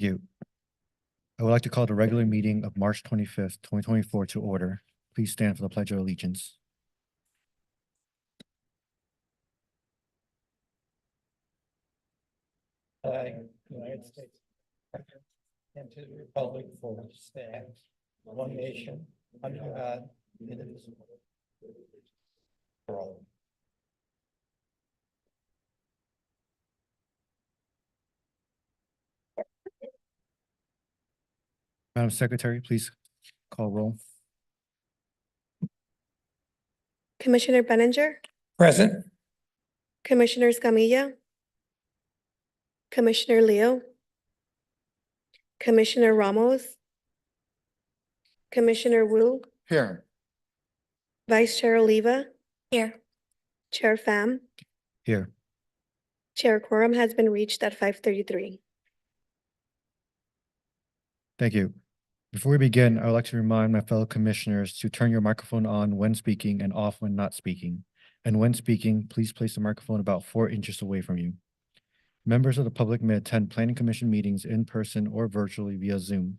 You. I would like to call the regular meeting of March 25th, 2024 to order. Please stand for the Pledge of Allegiance. United States and to the republic for which it stands, one nation, under God, indivisible. For all. Madam Secretary, please call roll. Commissioner Benninger, Present. Commissioner Escamilla, Commissioner Leo, Commissioner Ramos, Commissioner Wu, Here. Vice Chair Oliva. Here. Chair Pham. Here. Chair quorum has been reached at 5:33. Thank you. Before we begin, I would like to remind my fellow commissioners to turn your microphone on when speaking and off when not speaking. And when speaking, please place the microphone about 4 inches away from you. Members of the public may attend Planning Commission meetings in person or virtually via Zoom.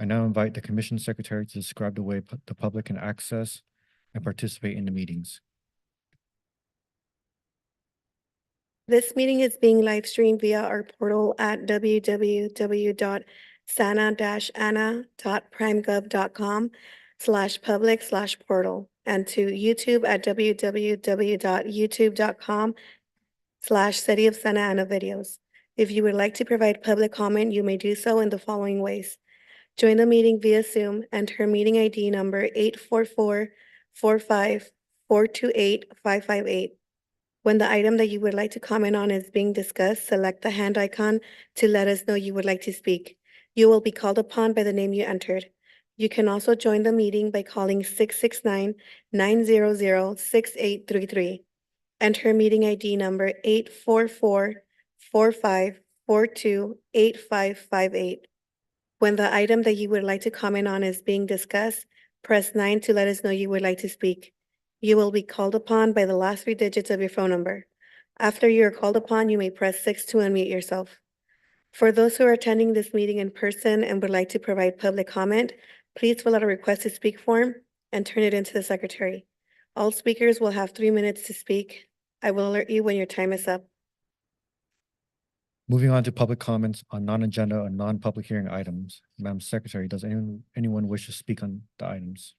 I now invite the Commission Secretary to describe the way the public can access and participate in the meetings. This meeting is being live streamed via our portal at www.sana-ana.primegov.com/public/portal and to YouTube at www.youtube.com/City of Santa Ana videos. If you would like to provide public comment, you may do so in the following ways. Join the meeting via Zoom, enter meeting ID number 844-45-428-558. When the item that you would like to comment on is being discussed, select the hand icon to let us know you would like to speak. You will be called upon by the name you entered. You can also join the meeting by calling 669-900-6833. Enter meeting ID number 844-45-42-8558. When the item that you would like to comment on is being discussed, press 9 to let us know you would like to speak. You will be called upon by the last 3 digits of your phone number. After you are called upon, you may press 6 to unmute yourself. For those who are attending this meeting in person and would like to provide public comment, please fill out a request to speak form and turn it into the secretary. All speakers will have 3 minutes to speak. I will alert you when your time is up. Moving on to public comments on non-agenda or non-public hearing items. Madam Secretary, does anyone wish to speak on the items?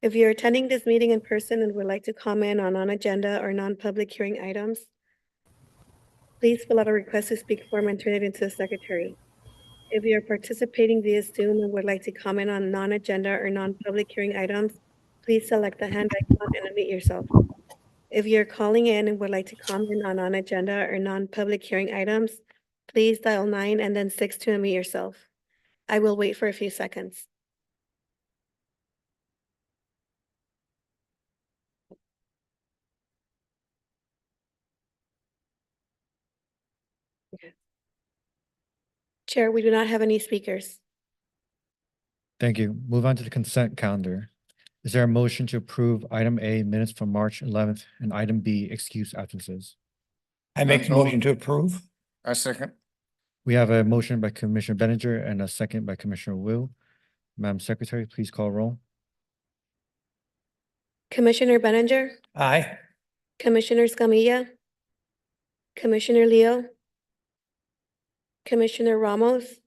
If you're attending this meeting in person and would like to comment on non-agenda or non-public hearing items, please fill out a request to speak form and turn it into the secretary. If you're participating via Zoom and would like to comment on non-agenda or non-public hearing items, please select the hand icon and unmute yourself. If you're calling in and would like to comment on non-agenda or non-public hearing items, please dial 9 and then 6 to unmute yourself. I will wait for a few seconds. Chair, we do not have any speakers. Thank you. Move on to the consent calendar. Is there a motion to approve item A, minutes from March 11th, and item B, excuse absences? I make a motion to approve. I second. We have a motion by Commissioner Benninger and a second by Commissioner Wu. Madam Secretary, please call roll. Commissioner Benninger, Aye. Commissioner Escamilla, Commissioner Leo, Commissioner Ramos,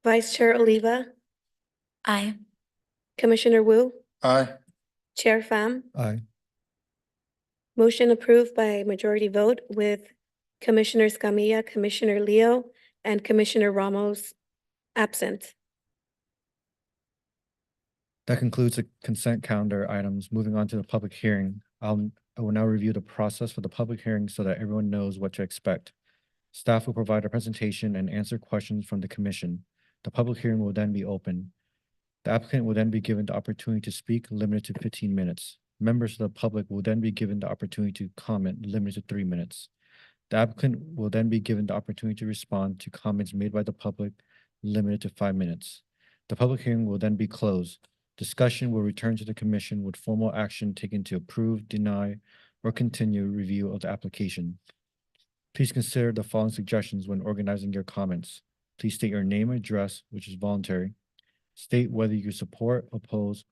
Vice Chair Oliva. Aye. Commissioner Wu, Aye. Chair Pham. Aye. Motion approved by majority vote with Commissioner Escamilla, Commissioner Leo, and Commissioner Ramos absent. That concludes the consent calendar items. Moving on to the public hearing. I will now review the process for the public hearing so that everyone knows what to expect. Staff will provide a presentation and answer questions from the commission. The public hearing will then be open. The applicant will then be given the opportunity to speak, limited to 15 minutes. Members of the public will then be given the opportunity to comment, limited to 3 minutes. The applicant will then be given the opportunity to respond to comments made by the public, limited to 5 minutes. The public hearing will then be closed. Discussion will return to the commission with formal action taken to approve, deny, or continue review of the application. Please consider the following suggestions when organizing your comments. Please state your name and address, which is voluntary. State whether you support, oppose,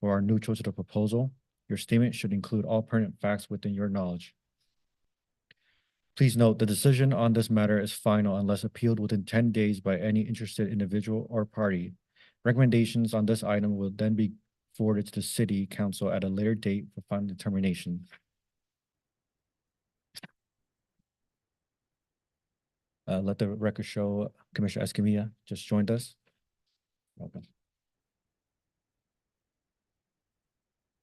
or are neutral to the proposal. Your statement should include all pertinent facts within your knowledge. Please note, the decision on this matter is final unless appealed within 10 days by any interested individual or party. Recommendations on this item will then be forwarded to the city council at a later date for final determination. Let the record show Commissioner Escamilla just joined us. Welcome.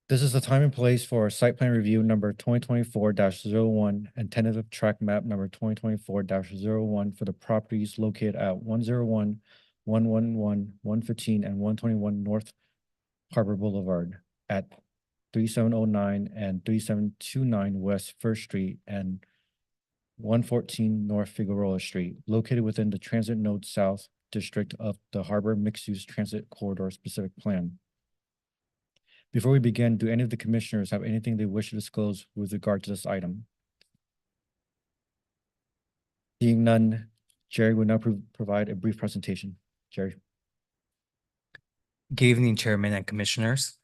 This is the time and place for site plan review number 2024-01 and tentative track map number 2024-01 for the properties located at 101, 111, 115, and 121 North Harbor Boulevard at 3709 and 3729 West First Street and 114 North Figueroa Street, located within the Transit Node South District of the Harbor Mixed-Use Transit Corridor Specific Plan. Before we begin, do any of the commissioners have anything they wish to disclose with regard to this item? Seeing none, Jerry will now provide a brief presentation. Jerry. Good evening, Chairman and Commissioners.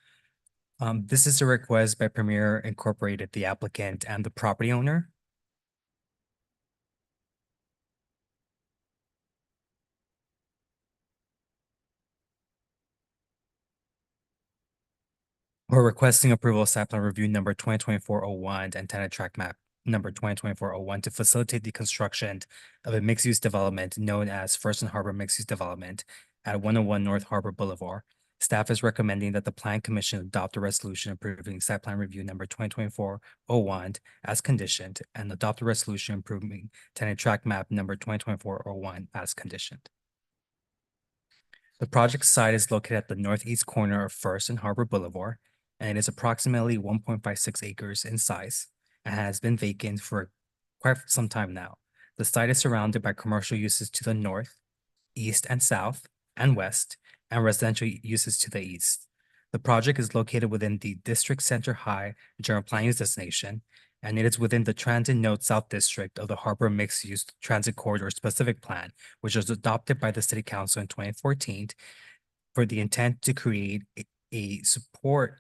This is a request by Premier Incorporated, the applicant and the property owner. We're requesting approval of site plan review number 2024-01 and tentative track map number 2024-01 to facilitate the construction of a mixed-use development known as First and Harbor Mixed-Use Development at 101 North Harbor Boulevard. Staff is recommending that the Plan Commission adopt a resolution approving site plan review number 2024-01 as conditioned and adopt a resolution approving tentative track map number 2024-01 as conditioned. The project site is located at the northeast corner of First and Harbor Boulevard, and it is approximately 1.56 acres in size and has been vacant for quite some time now. The site is surrounded by commercial uses to the north, east and south, and west, and residential uses to the east. The project is located within the District Center High General Plan Use Designation, and it is within the Transit Node South District of the Harbor Mixed Use Transit Corridor Specific Plan, which was adopted by the City Council in 2014 for the intent to create a support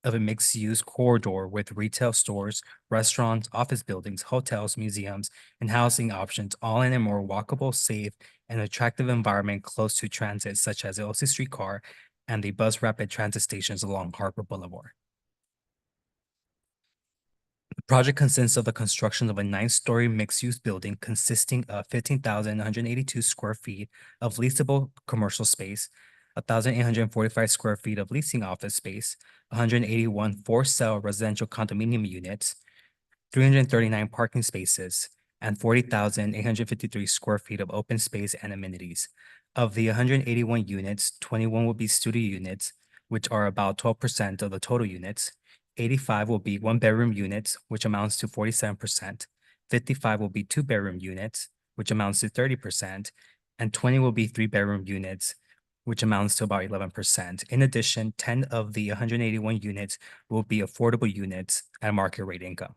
of a mixed-use corridor with retail stores, restaurants, office buildings, hotels, museums, and housing options, all in a more walkable, safe, and attractive environment close to transit, such as the OC streetcar and the bus rapid transit stations along Harbor Boulevard. The project consists of the construction of a 9-story mixed-use building consisting of 15,182 square feet of leasable commercial space, 1,845 square feet of leasing office space, 181 for-sale residential condominium units, 339 parking spaces, and 40,853 square feet of open space and amenities. Of the 181 units, 21 will be studio units, which are about 12% of the total units. 85 will be 1-bedroom units, which amounts to 47%. 55 will be 2-bedroom units, which amounts to 30%. And 20 will be 3-bedroom units, which amounts to about 11%. In addition, 10 of the 181 units will be affordable units at market rate income.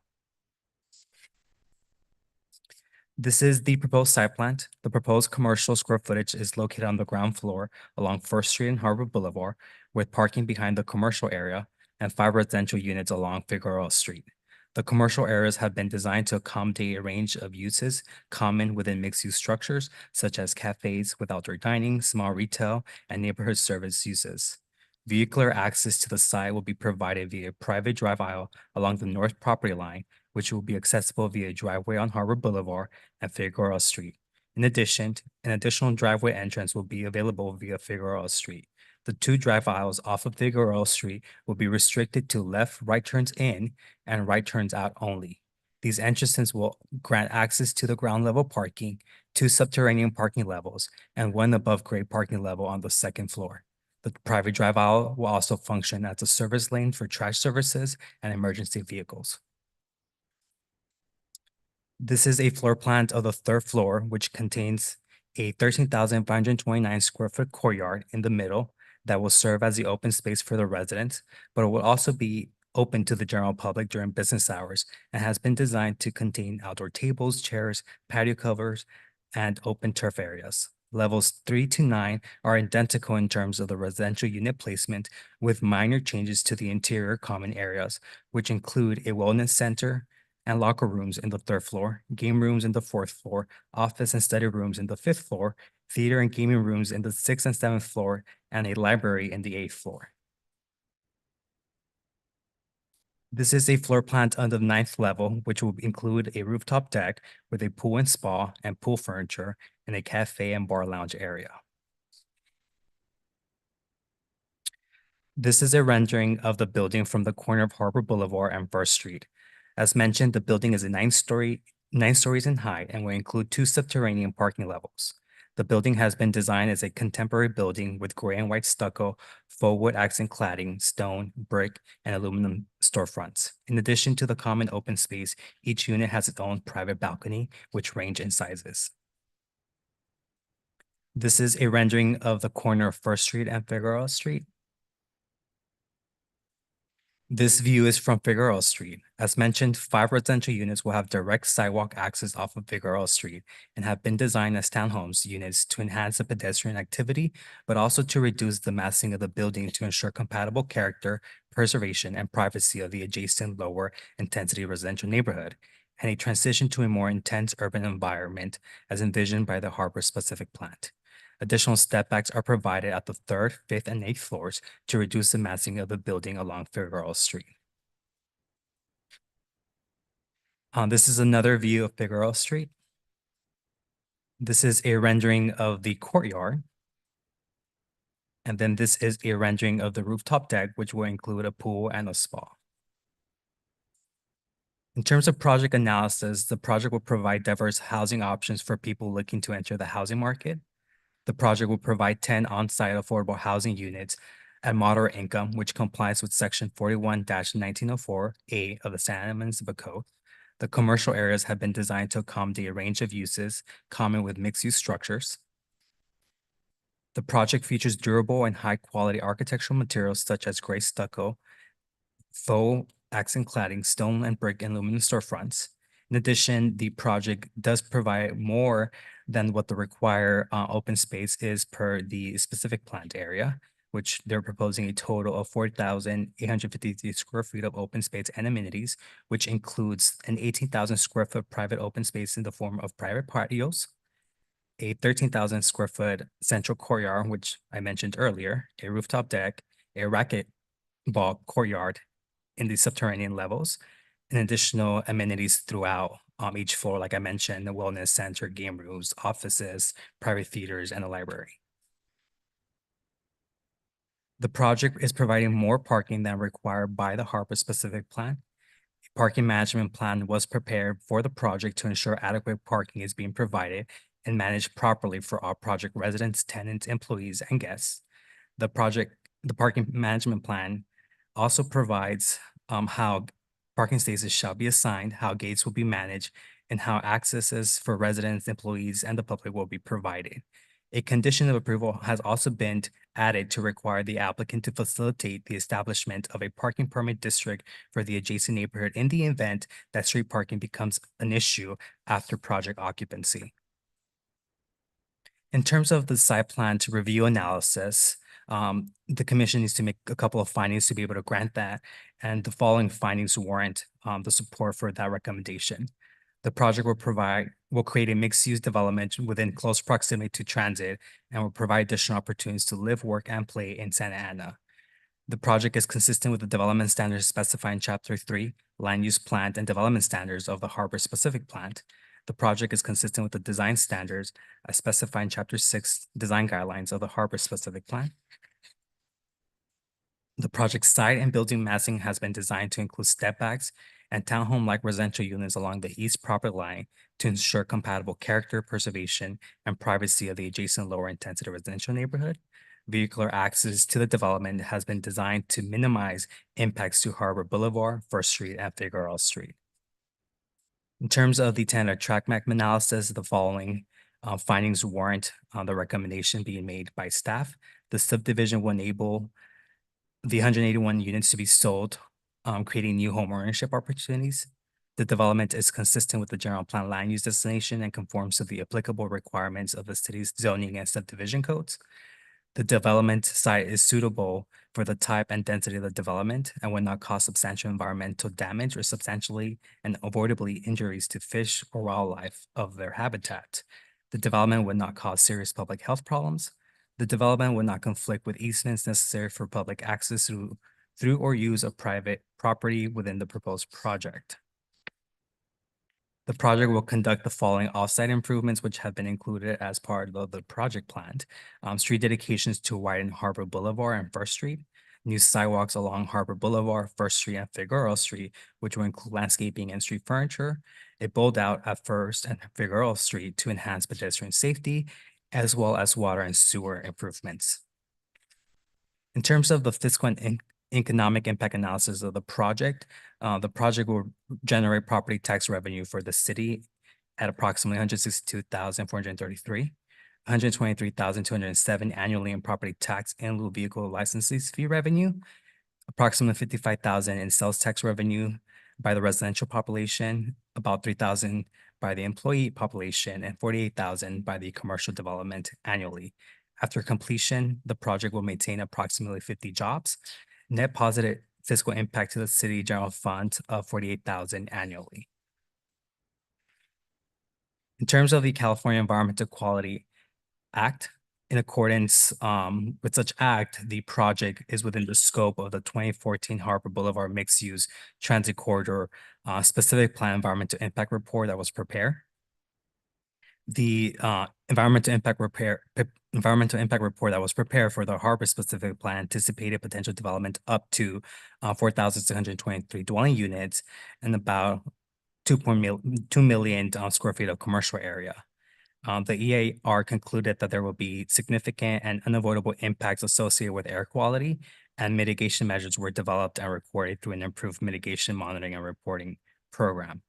This is the proposed site plan. The proposed commercial square footage is located on the ground floor along First Street and Harbor Boulevard, with parking behind the commercial area and 5 residential units along Figueroa Street. The commercial areas have been designed to accommodate a range of uses common within mixed-use structures, such as cafes with outdoor dining, small retail, and neighborhood service uses. Vehicular access to the site will be provided via a private drive aisle along the north property line, which will be accessible via a driveway on Harbor Boulevard and Figueroa Street. In addition, an additional driveway entrance will be available via Figueroa Street. The 2 drive aisles off of Figueroa Street will be restricted to left-right turns in and right turns out only. These entrances will grant access to the ground level parking, 2 subterranean parking levels, and 1 above grade parking level on the 2nd floor. The private drive aisle will also function as a service lane for trash services and emergency vehicles. This is a floor plan of the 3rd floor, which contains a 13,529 square foot courtyard in the middle that will serve as the open space for the residents, but it will also be open to the general public during business hours and has been designed to contain outdoor tables, chairs, patio covers, and open turf areas. Levels 3 to 9 are identical in terms of the residential unit placement, with minor changes to the interior common areas, which include a wellness center and locker rooms in the 3rd floor, game rooms in the 4th floor, office and study rooms in the 5th floor, theater and gaming rooms in the 6th and 7th floor, and a library in the 8th floor. This is a floor plan on the 9th level, which will include a rooftop deck with a pool and spa and pool furniture and a cafe and bar lounge area. This is a rendering of the building from the corner of Harbor Boulevard and First Street. As mentioned, the building is a 9 stories in height and will include 2 subterranean parking levels. The building has been designed as a contemporary building with gray and white stucco, faux wood accent cladding, stone, brick, and aluminum storefronts. In addition to the common open space, each unit has its own private balcony, which range in sizes. This is a rendering of the corner of First Street and Figueroa Street. This view is from Figueroa Street. As mentioned, 5 residential units will have direct sidewalk access off of Figueroa Street and have been designed as townhomes units to enhance the pedestrian activity, but also to reduce the massing of the building to ensure compatible character, preservation, and privacy of the adjacent lower intensity residential neighborhood, and a transition to a more intense urban environment as envisioned by the Harbor Specific Plan. Additional step backs are provided at the 3rd, 5th, and 8th floors to reduce the massing of the building along Figueroa Street. This is another view of Figueroa Street. This is a rendering of the courtyard. And then this is a rendering of the rooftop deck, which will include a pool and a spa. In terms of project analysis, the project will provide diverse housing options for people looking to enter the housing market. The project will provide 10 on-site affordable housing units at moderate income, which complies with Section 41-1904A of the Santa Ana Municipal Code. The commercial areas have been designed to accommodate a range of uses common with mixed-use structures. The project features durable and high-quality architectural materials such as gray stucco, faux accent cladding, stone and brick, and aluminum storefronts. In addition, the project does provide more than what the required open space is per the specific planned area, which they're proposing a total of 4,853 square feet of open space and amenities, which includes an 18,000 square foot private open space in the form of private patios, a 13,000 square foot central courtyard, which I mentioned earlier, a rooftop deck, a racquetball courtyard in the subterranean levels, and additional amenities throughout each floor, like I mentioned, the wellness center, game rooms, offices, private theaters, and a library. The project is providing more parking than required by the Harbor Specific Plan. A parking management plan was prepared for the project to ensure adequate parking is being provided and managed properly for all project residents, tenants, employees, and guests. The parking management plan also provides how parking spaces shall be assigned, how gates will be managed, and how accesses for residents, employees, and the public will be provided. A condition of approval has also been added to require the applicant to facilitate the establishment of a parking permit district for the adjacent neighborhood in the event that street parking becomes an issue after project occupancy. In terms of the site plan to review analysis, the commission needs to make a couple of findings to be able to grant that, and the following findings warrant the support for that recommendation. The project will create a mixed-use development within close proximity to transit and will provide additional opportunities to live, work, and play in Santa Ana. The project is consistent with the development standards specified in Chapter 3, Land Use Plan and Development Standards of the Harbor Specific Plan. The project is consistent with the design standards as specified in Chapter 6, Design Guidelines of the Harbor Specific Plan. The project site and building massing has been designed to include step backs and townhome-like residential units along the east property line to ensure compatible character, preservation, and privacy of the adjacent lower intensity residential neighborhood. Vehicular access to the development has been designed to minimize impacts to Harbor Boulevard, First Street, and Figueroa Street. In terms of the tentative track map analysis, the following findings warrant the recommendation being made by staff. The subdivision will enable the 181 units to be sold creating new home ownership opportunities. The development is consistent with the general plan land use destination and conforms to the applicable requirements of the city's zoning and subdivision codes. The development site is suitable for the type and density of the development and will not cause substantial environmental damage or substantially and avoidably injuries to fish or wildlife of their habitat. The development would not cause serious public health problems. The development would not conflict with easements necessary for public access through or use of private property within the proposed project. The project will conduct the following offsite improvements, which have been included as part of the project plan. Street dedications to widen Harbor Boulevard and First Street, new sidewalks along Harbor Boulevard, First Street, and Figueroa Street, which will include landscaping and street furniture, a build out at First and Figueroa Street to enhance pedestrian safety, as well as water and sewer improvements. In terms of the fiscal and economic impact analysis of the project will generate property tax revenue for the city at approximately 162,433, 123,207 annually in property tax and lieu vehicle licenses fee revenue, approximately 55,000 in sales tax revenue by the residential population, about 3,000 by the employee population, and 48,000 by the commercial development annually. After completion, the project will maintain approximately 50 jobs, net positive fiscal impact to the city general fund of 48,000 annually. In terms of the California Environmental Quality Act, in accordance with such act, the project is within the scope of the 2014 Harbor Boulevard Mixed Use Transit Corridor Specific Plan Environmental Impact Report that was prepared. The environmental impact report that was prepared for the harbor specific plan anticipated potential development up to 4,623 dwelling units and about 2 million square feet of commercial area. The EAR concluded that there will be significant and unavoidable impacts associated with air quality, and mitigation measures were developed and recorded through an improved mitigation monitoring and reporting program.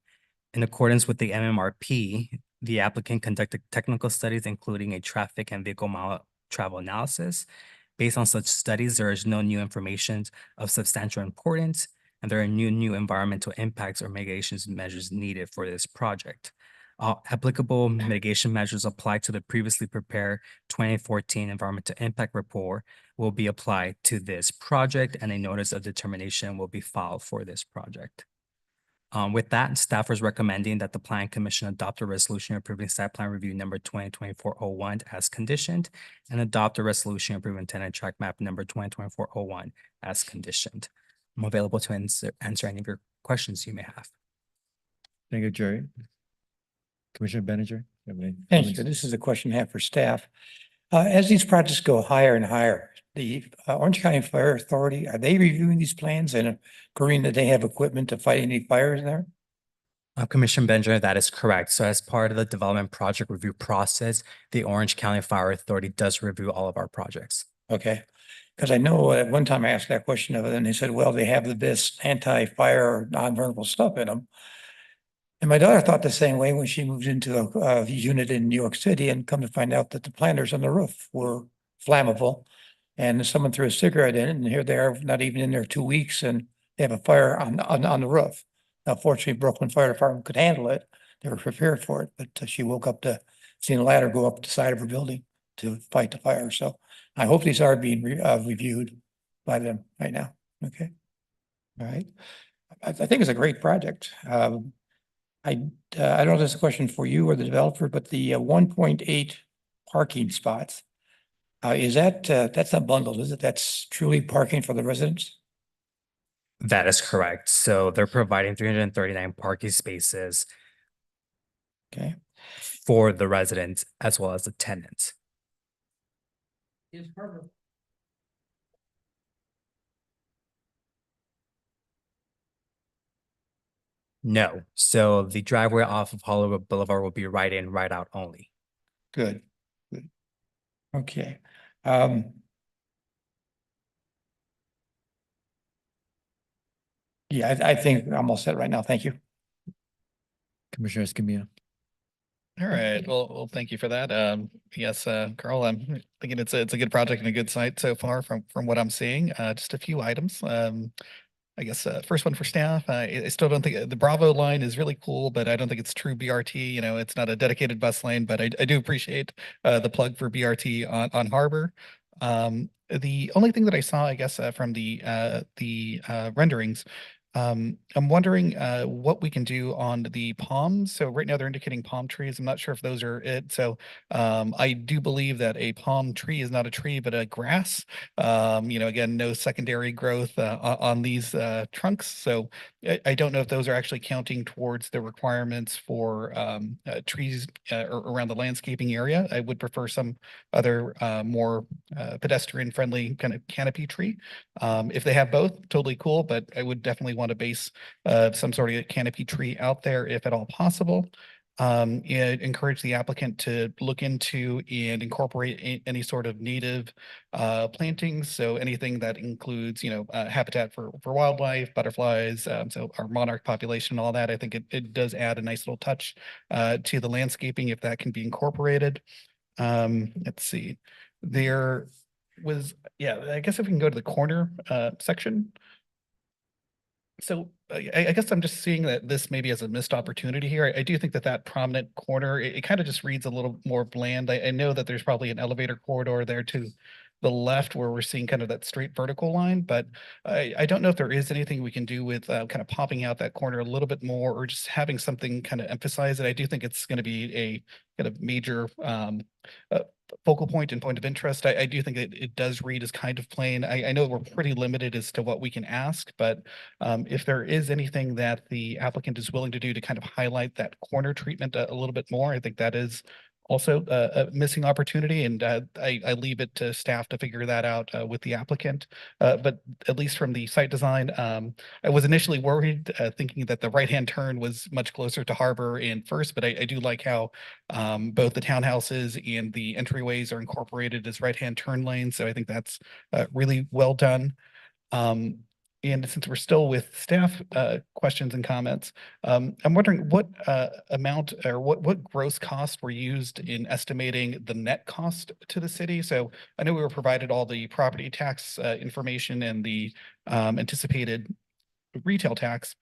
In accordance with the MMRP, the applicant conducted technical studies, including a traffic and vehicle mile travel analysis. Based on such studies, there is no new information of substantial importance, and there are new environmental impacts or mitigation measures needed for this project. Applicable mitigation measures applied to the previously prepared 2014 environmental impact report will be applied to this project, and a notice of determination will be filed for this project. With that, staff is recommending that the Plan Commission adopt a resolution approving site plan review number 2024-01 as conditioned, and adopt a resolution approving tenant track map number 2024-01 as conditioned. I'm available to answer any of your questions you may have. Thank you, Jerry. Commissioner Benninger, you have any Thank you. comments? This is a question I have for staff. As these projects go higher and higher, the Orange County Fire Authority, are they reviewing these plans and agreeing that they have equipment to fight any fires there? Commissioner Benjamin, that is correct. So as part of the development project review process, the Orange County Fire Authority does review all of our projects. Okay, because I know at one time I asked that question of it, and they said, well, they have the best anti-fire, non-vulnerable stuff in them. And my daughter thought the same way when she moved into a unit in New York City, and come to find out that the planters on the roof were flammable. And someone threw a cigarette in it, and here they are, not even in there 2 weeks, and they have a fire on the roof. Now, fortunately, Brooklyn Fire Department could handle it. They were prepared for it, but she woke up to seeing a ladder go up the side of her building to fight the fire. So I hope these are being reviewed by them right now. Okay. All right. I think it's a great project. I don't know if this is a question for you or the developer, but the 1.8 parking spots, is that's not bundled, is it? That's truly parking for the residents? That is correct. So they're providing 339 parking spaces Okay. for the residents as well as the tenants. No. So the driveway off of Hollywood Boulevard will be right in, right out only. Good. Good. Okay. Yeah, I think I'm all set right now. Thank you. Commissioner Escamilla. All right. Well, thank you for that. Yes, Carl, I'm thinking it's a good project and a good site so far from what I'm seeing. Just a few items. I guess, first one for staff. I still don't think the Bravo line is really cool, but I don't think it's true BRT. You know, it's not a dedicated bus lane, but I do appreciate the plug for BRT on Harbor. The only thing that I saw, I guess, from the renderings, I'm wondering what we can do on the palms. So right now they're indicating palm trees. I'm not sure if those are it. So I do believe that a palm tree is not a tree, but a grass. You know, again, no secondary growth on these trunks. So I don't know if those are actually counting towards the requirements for trees around the landscaping area. I would prefer some other more pedestrian friendly kind of canopy tree. If they have both, totally cool, but I would definitely want to base some sort of canopy tree out there if at all possible. And encourage the applicant to look into and incorporate any sort of native plantings. So anything that includes, you know, habitat for wildlife, butterflies, so our monarch population, all that. I think it does add a nice little touch to the landscaping if that can be incorporated. Let's see, there was, yeah, I guess if we can go to the corner section. So I guess I'm just seeing that this maybe as a missed opportunity here. I do think that that prominent corner, it kind of just reads a little more bland. I know that there's probably an elevator corridor there to the left where we're seeing kind of that straight vertical line, but I don't know if there is anything we can do with kind of popping out that corner a little bit more or just having something kind of emphasize it. I do think it's going to be a kind of major focal point and point of interest. I do think it does read as kind of plain. I know we're pretty limited as to what we can ask, but if there is anything that the applicant is willing to do to kind of highlight that corner treatment a little bit more, I think that is also a missing opportunity, and I leave it to staff to figure that out with the applicant. But at least from the site design, I was initially worried, thinking that the right-hand turn was much closer to Harbor and First, but I do like how both the townhouses and the entryways are incorporated as right-hand turn lanes. So I think that's really well done. And since we're still with staff questions and comments, I'm wondering what amount or what gross costs were used in estimating the net cost to the city? So I know we were provided all the property tax information and the anticipated retail tax.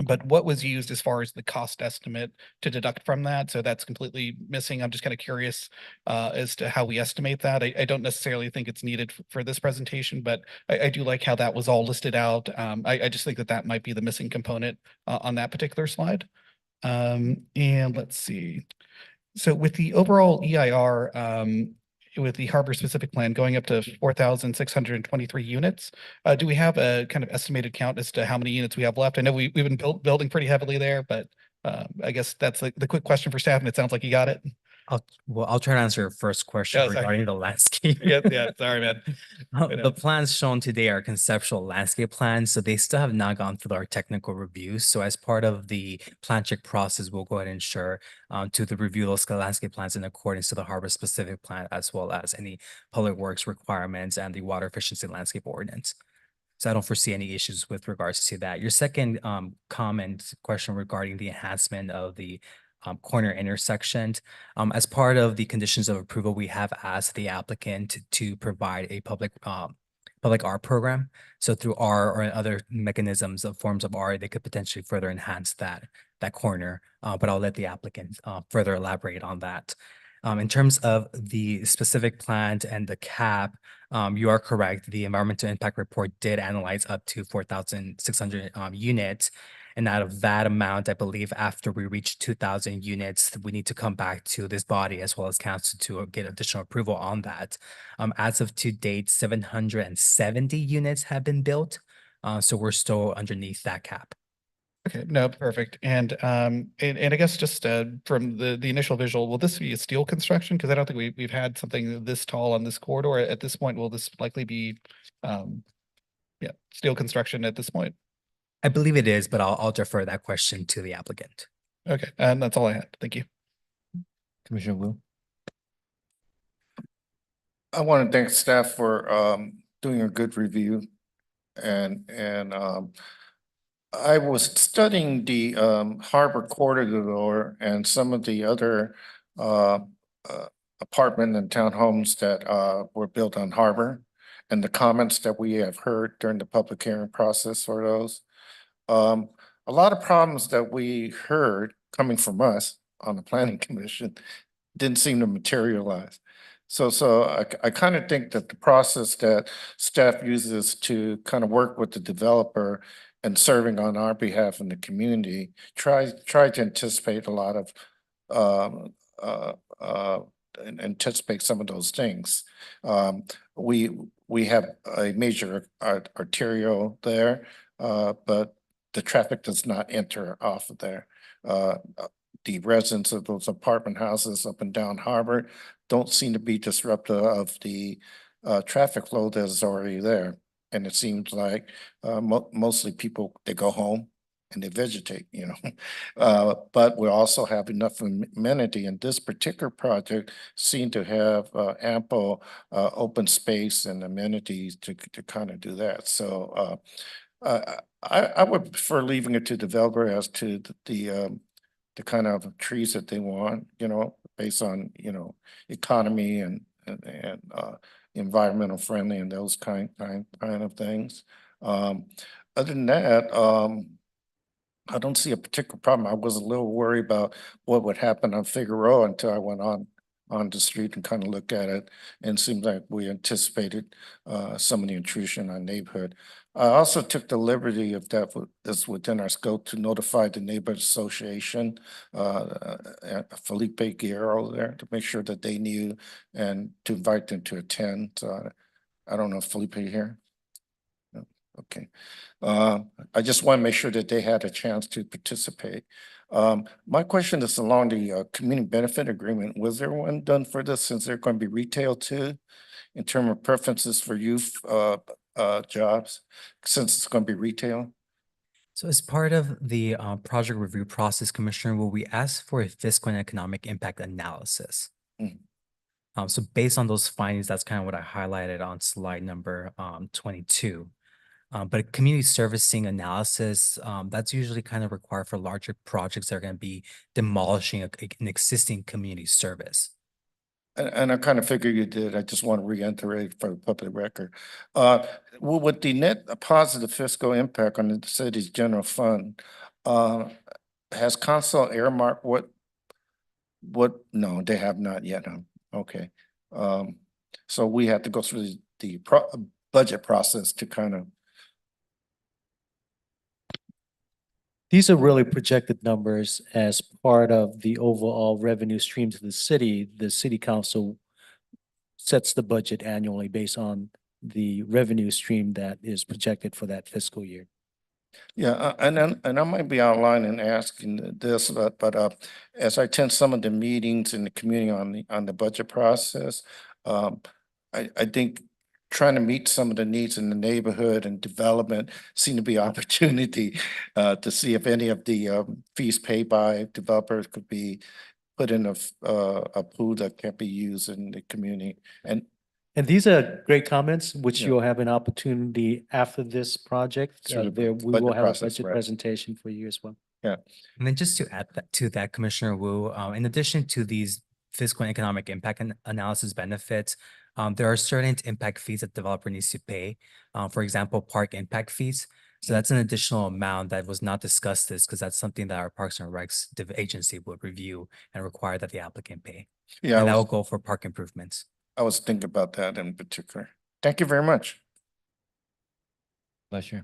But what was used as far as the cost estimate to deduct from that? So that's completely missing. I'm just kind of curious as to how we estimate that. I don't necessarily think it's needed for this presentation, but I do like how that was all listed out. I just think that that might be the missing component on that particular slide. And let's see. So with the overall EIR, with the harbor specific plan going up to 4,623 units, do we have a kind of estimated count as to how many units we have left? I know we've been building pretty heavily there, but I guess that's the quick question for staff, and it sounds like you got it. I'll try to answer your first question Oh, sorry. regarding the landscape. Yeah, sorry, man. know. The plans shown today are conceptual landscape plans, so they still have not gone through our technical reviews. So as part of the plan check process, we'll go ahead and ensure to the review those landscape plans in accordance to the harbor specific plan, as well as any public works requirements and the water efficiency landscape ordinance. So I don't foresee any issues with regards to that. Your second question regarding the enhancement of the corner intersection. As part of the conditions of approval, we have asked the applicant to provide a public art program. So through art or other mechanisms of forms of art, they could potentially further enhance that corner. But I'll let the applicant further elaborate on that. In terms of the specific plant and the cap, you are correct. The environmental impact report did analyze up to 4,600 units. And out of that amount, I believe after we reach 2,000 units, we need to come back to this body as well as council to get additional approval on that. As of to date, 770 units have been built. So we're still underneath that cap. Okay, no, perfect. And I guess just from the initial visual, will this be a steel construction? Because I don't think we've had something this tall on this corridor at this point. Will this likely be steel construction at this point? I believe it is, but I'll defer that question to the applicant. Okay, and that's all I had. Thank you. Commissioner Wu. I want to thank staff for doing a good review, and I was studying the harbor corridor and some of the other apartment and townhomes that were built on harbor, and the comments that we have heard during the public hearing process for those. A lot of problems that we heard coming from us on the planning commission didn't seem to materialize. So I kind of think that the process that staff uses to kind of work with the developer and serving on our behalf in the community, try to anticipate a lot of um, anticipate some of those things. We have a major arterial there, but the traffic does not enter off of there. The residents of those apartment houses up and down Harbor don't seem to be disruptive of the traffic flow that is already there. And it seems like mostly people, they go home and they vegetate, you know. But we also have enough amenity, and this particular project seem to have ample open space and amenities to kind of do that. So I would prefer leaving it to developer as to the kind of trees that they want, you know, based on, you know, economy and environmental friendly and those kind of things. Other than that, I don't see a particular problem. I was a little worried about what would happen on Figueroa until I went on the street and kind of looked at it, and it seems like we anticipated some of the intrusion on neighborhood. I also took the liberty, if that is within our scope, to notify the neighborhood association, Felipe Guerrero there, to make sure that they knew and to invite them to attend. So I don't know if Felipe here. No? Okay. I just want to make sure that they had a chance to participate. My question is along the community benefit agreement. Was there one done for this, since they're going to be retail too, in terms of preferences for youth jobs, since it's going to be retail? So as part of the project review process, Commissioner, will we ask for a fiscal and economic impact analysis? Mm. So based on those findings, that's kind of what I highlighted on slide number 22. But community servicing analysis, that's usually kind of required for larger projects that are going to be demolishing an existing community service. And I kind of figured you did. I just want to reiterate for the public record. With the net positive fiscal impact on the city's general fund, has council earmarked no, they have not yet, huh? Okay. So we have to go through the budget process to kind of. These are really projected numbers as part of the overall revenue stream to the city. The city council sets the budget annually based on the revenue stream that is projected for that fiscal year. Yeah, and I might be outlining and asking this, but as I attend some of the meetings in the community on the budget process, I think trying to meet some of the needs in the neighborhood and development seem to be opportunity to see if any of the fees paid by developers could be put in a pool that can be used in the community. And these are great comments, which Yeah. you'll have an opportunity after this project. Through the There, we budget will have a process, budget right. presentation for you as well. And then just to add to that, Commissioner Wu, in addition to these fiscal and economic impact analysis benefits, there are certain impact fees that developer needs to pay. For example, park impact fees. So that's an additional amount that was not discussed because that's something that our Parks and Recs agency would review and require that the applicant pay. Yeah, And that will go for park improvements. I was thinking about that in particular. Thank you very much. Bless you.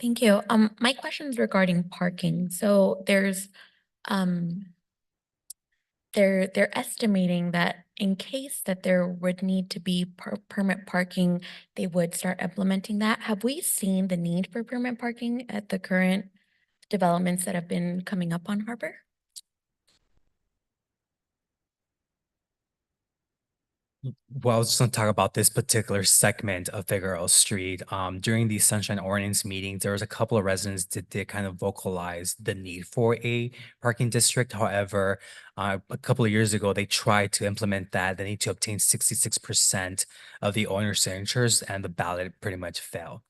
Thank you. My question is regarding parking. So there's, they're estimating that in case that there would need to be permit parking, they would start implementing that. Have we seen the need for permit parking at the current developments that have been coming up on Harbor? Well, I was just going to talk about this particular segment of Figueroa Street. During the Sunshine Ordinance meetings, there was a couple of residents that did kind of vocalize the need for a parking district. However, a couple of years ago, they tried to implement that. They need to obtain 66% of the owner signatures, and the ballot pretty much fell.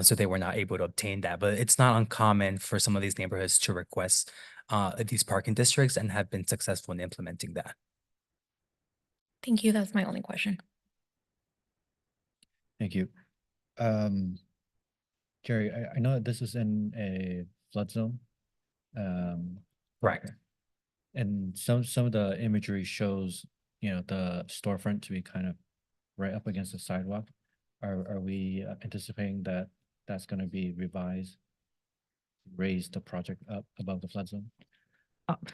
So they were not able to obtain that. But it's not uncommon for some of these neighborhoods to request these parking districts and have been successful in implementing that. Thank you. That's my only question. Thank you. Jerry, I know that this is in a flood zone. Correct. And some of the imagery shows, the storefront to be kind of right up against the sidewalk. Are we anticipating that that's gonna be revised? Raise the project up above the flood zone?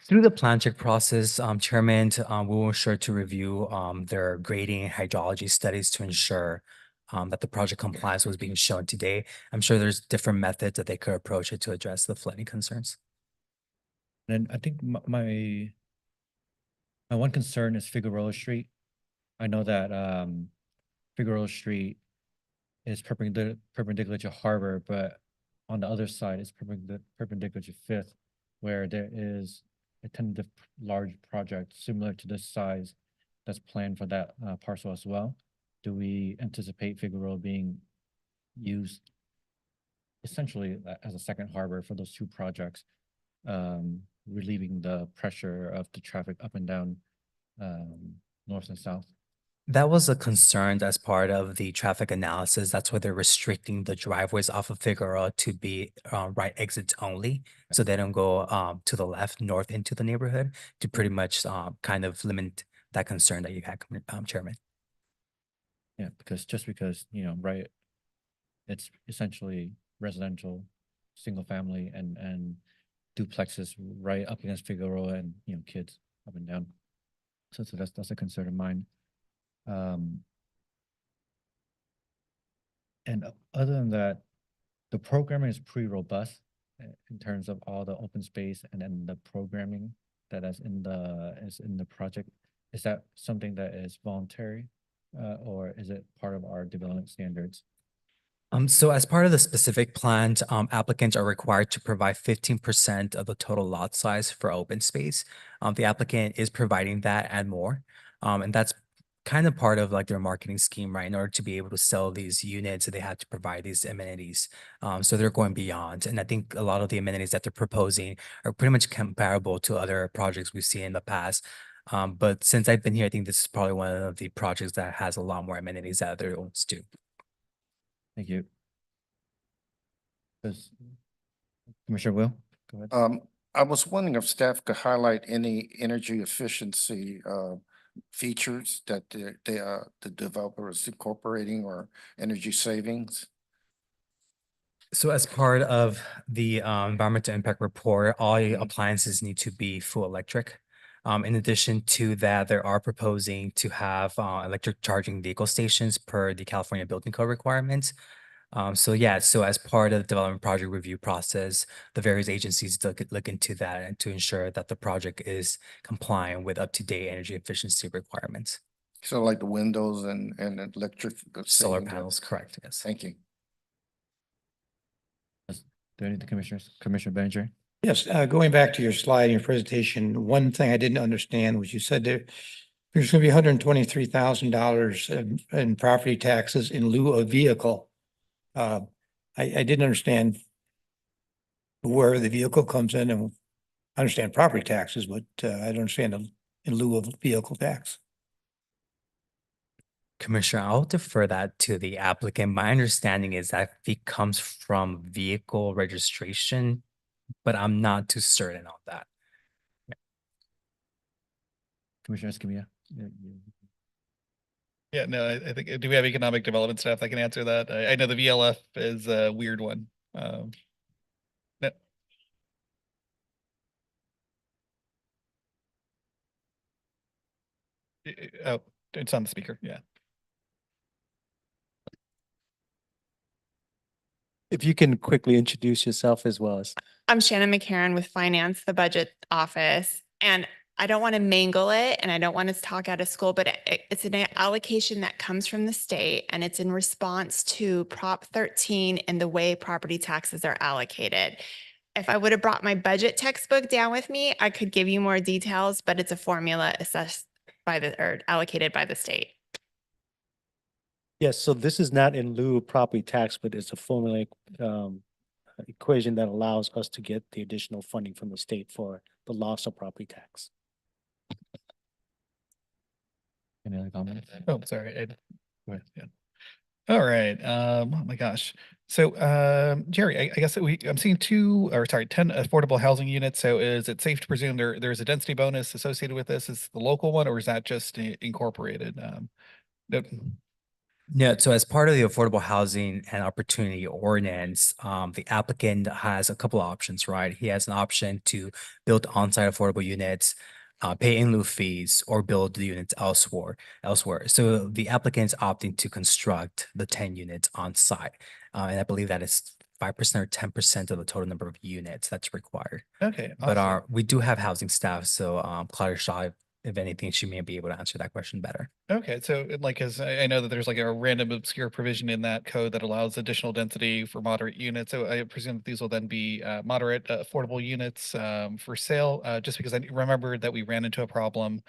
Through the plan check process, Chairman, we will ensure to review their grading and hydrology studies to ensure that the project complies with what's being shown today. I'm sure there's different methods that they could approach it to address the flooding concerns. And I think my one concern is Figueroa Street. I know that Figueroa Street is perpendicular to Harbor, but on the other side it's perpendicular to Fifth, where there is a tentative large project similar to this size that's planned for that parcel as well. Do we anticipate Figueroa being used essentially as a second harbor for those two projects, relieving the pressure of the traffic up and down north and south? That was a concern as part of the traffic analysis. That's why they're restricting the driveways off of Figueroa to be right exits only. So they don't go to the left, north into the neighborhood to pretty much kind of limit that concern that you had, Chairman. Yeah, because right, it's essentially residential, single family and duplexes right up against Figueroa and, kids up and down. So that's a concern of mine. And other than that, the programming is pretty robust in terms of all the open space and then the programming that is in the project. Is that something that is voluntary, or is it part of our development standards? So as part of the specific plan, applicants are required to provide 15% of the total lot size for open space. The applicant is providing that and more. And that's kind of part of like their marketing scheme, right? In order to be able to sell these units, they have to provide these amenities. So they're going beyond. And I think a lot of the amenities that they're proposing are pretty much comparable to other projects we've seen in the past. But since I've been here, I think this is probably one of the projects that has a lot more amenities that other ones do. Thank you. Commissioner Will, go ahead. I was wondering if staff could highlight any energy efficiency features that the developer is incorporating or energy savings. So as part of the environmental impact report, all appliances need to be full electric. In addition to that, they are proposing to have electric charging vehicle stations per the California Building Code requirements. So as part of the development project review process, the various agencies look into that and to ensure that the project is compliant with up-to-date energy efficiency requirements. So like the windows and electric. Solar saving. panels, correct, yes. Thank you. Do any of the commissioners, Commissioner Benninger? Yes, going back to your slide in your presentation, one thing I didn't understand was you said there's going to be $123,000 in property taxes in lieu of vehicle. I didn't understand where the vehicle comes in, and I understand property taxes, but I don't understand in lieu of vehicle tax. Commissioner, I'll defer that to the applicant. My understanding is that fee comes from vehicle registration, but I'm not too certain on that. Commissioner Escamilla? Yeah, no, I think, do we have economic development staff that can answer that? I know the VLF is a weird one. No. Oh, it's on the speaker, yeah. If you can quickly introduce yourself as well as. I'm Shannon McCarron with Finance, the Budget Office, and I don't want to mangle it and I don't want to talk out of school, but it's an allocation that comes from the state and it's in response to Prop 13 and the way property taxes are allocated. If I would have brought my budget textbook down with me, I could give you more details, but it's a formula assessed by or allocated by the state. Yes, so this is not in lieu of property tax, but it's a formula equation that allows us to get the additional funding from the state for the loss of property tax. Any other comments? Oh, sorry. Go ahead. Yeah. All right. Oh my gosh. So, Jerry, I guess that I'm seeing 10 affordable housing units. So is it safe to presume there's a density bonus associated with this? Is the local one, or is that just incorporated? Nope. Yeah, so as part of the Affordable Housing and Opportunity Ordinance, the applicant has a couple of options, right? He has an option to build on-site affordable units, pay in lieu fees, or build the units elsewhere. So the applicant's opting to construct the 10 units on site. And I believe that is 5% or 10% of the total number of units that's required. Okay. But Awesome. we do have housing staff, so Claudia Shaw, if anything, she may be able to answer that question better. Okay, so like, as I know that there's like a random obscure provision in that code that allows additional density for moderate units. So I presume that these will then be moderate affordable units for sale. Just because I remember that we ran into a problem.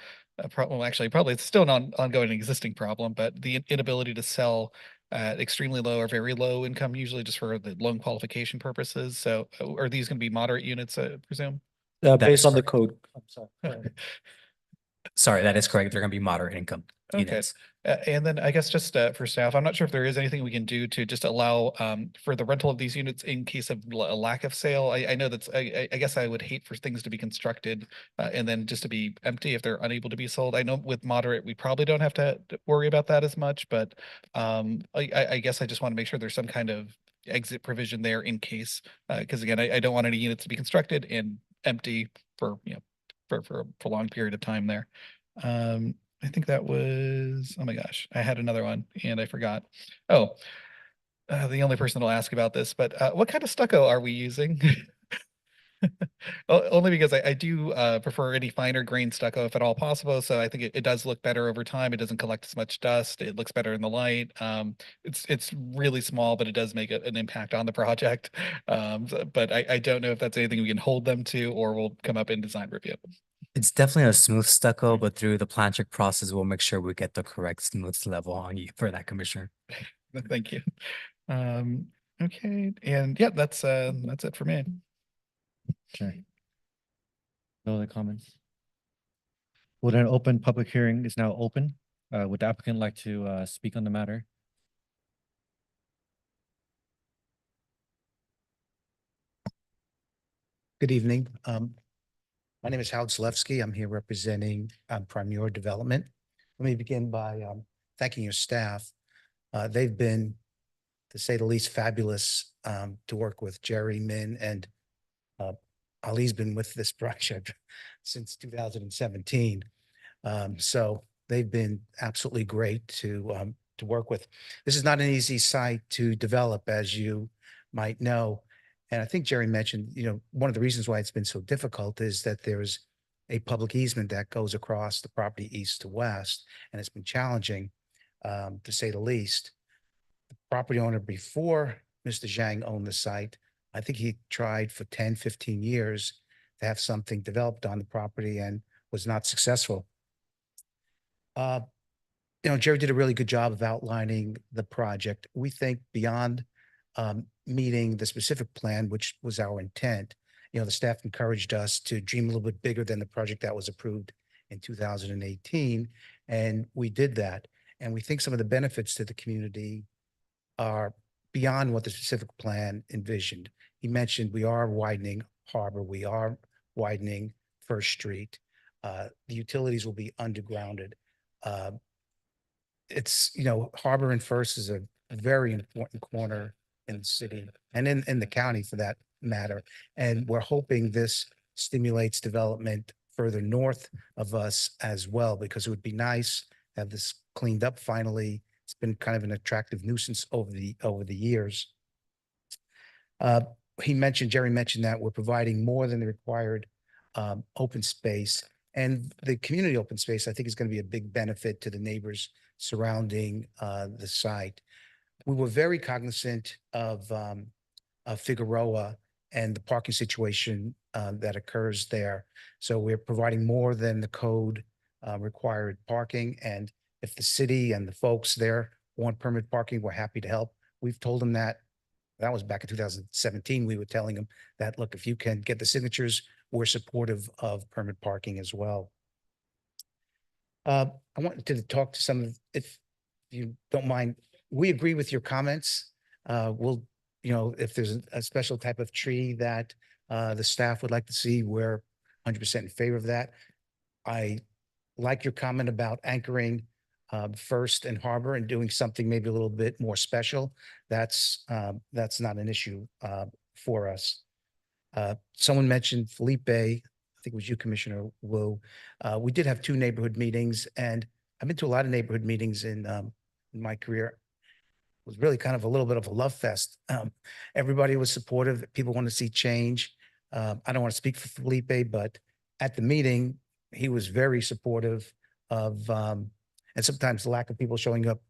Well, actually, probably it's still an ongoing existing problem, but the inability to sell at extremely low or very low income, usually just for the loan qualification purposes. So are these going to be moderate units, I presume? Based on the code. I'm sorry. Go ahead. Sorry, that is correct. They're going to be moderate income Okay. units. And then I guess just for staff, I'm not sure if there is anything we can do to just allow for the rental of these units in case of a lack of sale. I know that's, I guess I would hate for things to be constructed and then just to be empty if they're unable to be sold. I know with moderate, we probably don't have to worry about that as much, but I guess I just want to make sure there's some kind of exit provision there in case, because again, I don't want any units to be constructed and empty for, for a prolonged period of time there. I think that was, oh my gosh, I had another one and I forgot. Oh, the only person that'll ask about this, but what kind of stucco are we using? Only because I do prefer any finer grain stucco if at all possible. So I think it does look better over time. It doesn't collect as much dust. It looks better in the light. It's really small, but it does make an impact on the project. But I don't know if that's anything we can hold them to or will come up in design review. It's definitely a smooth stucco, but through the plan check process, we'll make sure we get the correct smooth level on you for that, Commissioner. Thank you. Okay, and yeah, that's it for me. Okay. No other comments? Well, then open public hearing is now open. Would the applicant like to speak on the matter? Good evening. My name is Howard Zalewski. I'm here representing Primure Development. Let me begin by thanking your staff. They've been, to say the least, fabulous to work with. Jerry, Min, and Ali's been with this project since 2017. So they've been absolutely great to work with. This is not an easy site to develop, as you might know. And I think Jerry mentioned, one of the reasons why it's been so difficult is that there's a public easement that goes across the property east to west, and it's been challenging, to say the least. The property owner before Mr. Zhang owned the site, I think he tried for 10, 15 years to have something developed on the property and was not successful. Jerry did a really good job of outlining the project. We think beyond meeting the specific plan, which was our intent, the staff encouraged us to dream a little bit bigger than the project that was approved in 2018. And we did that. And we think some of the benefits to the community are beyond what the specific plan envisioned. He mentioned we are widening Harbor, we are widening First Street. The utilities will be undergrounded. It's, Harbor and First is a very important corner in the city and in the county for that matter. And we're hoping this stimulates development further north of us as well, because it would be nice to have this cleaned up finally. It's been kind of an attractive nuisance over the years. Jerry mentioned that we're providing more than the required open space, and the community open space, I think, is going to be a big benefit to the neighbors surrounding the site. We were very cognizant of Figueroa and the parking situation that occurs there. So we're providing more than the code required parking. And if the city and the folks there want permit parking, we're happy to help. We've told them that. That was back in 2017. We were telling them that, look, if you can get the signatures, we're supportive of permit parking as well. I wanted to talk to some of, if you don't mind we agree with your comments. We'll, you know, if there's a special type of tree that the staff would like to see, we're 100% in favor of that. I like your comment about anchoring First and Harbor and doing something maybe a little bit more special. That's not an issue for us. Someone mentioned Felipe, I think it was you, Commissioner Wu. We did have 2 neighborhood meetings, and I've been to a lot of neighborhood meetings in my career. It was really kind of a little bit of a love fest. Everybody was supportive. People want to see change. I don't want to speak for Felipe, but at the meeting, he was very supportive of, and sometimes the lack of people showing up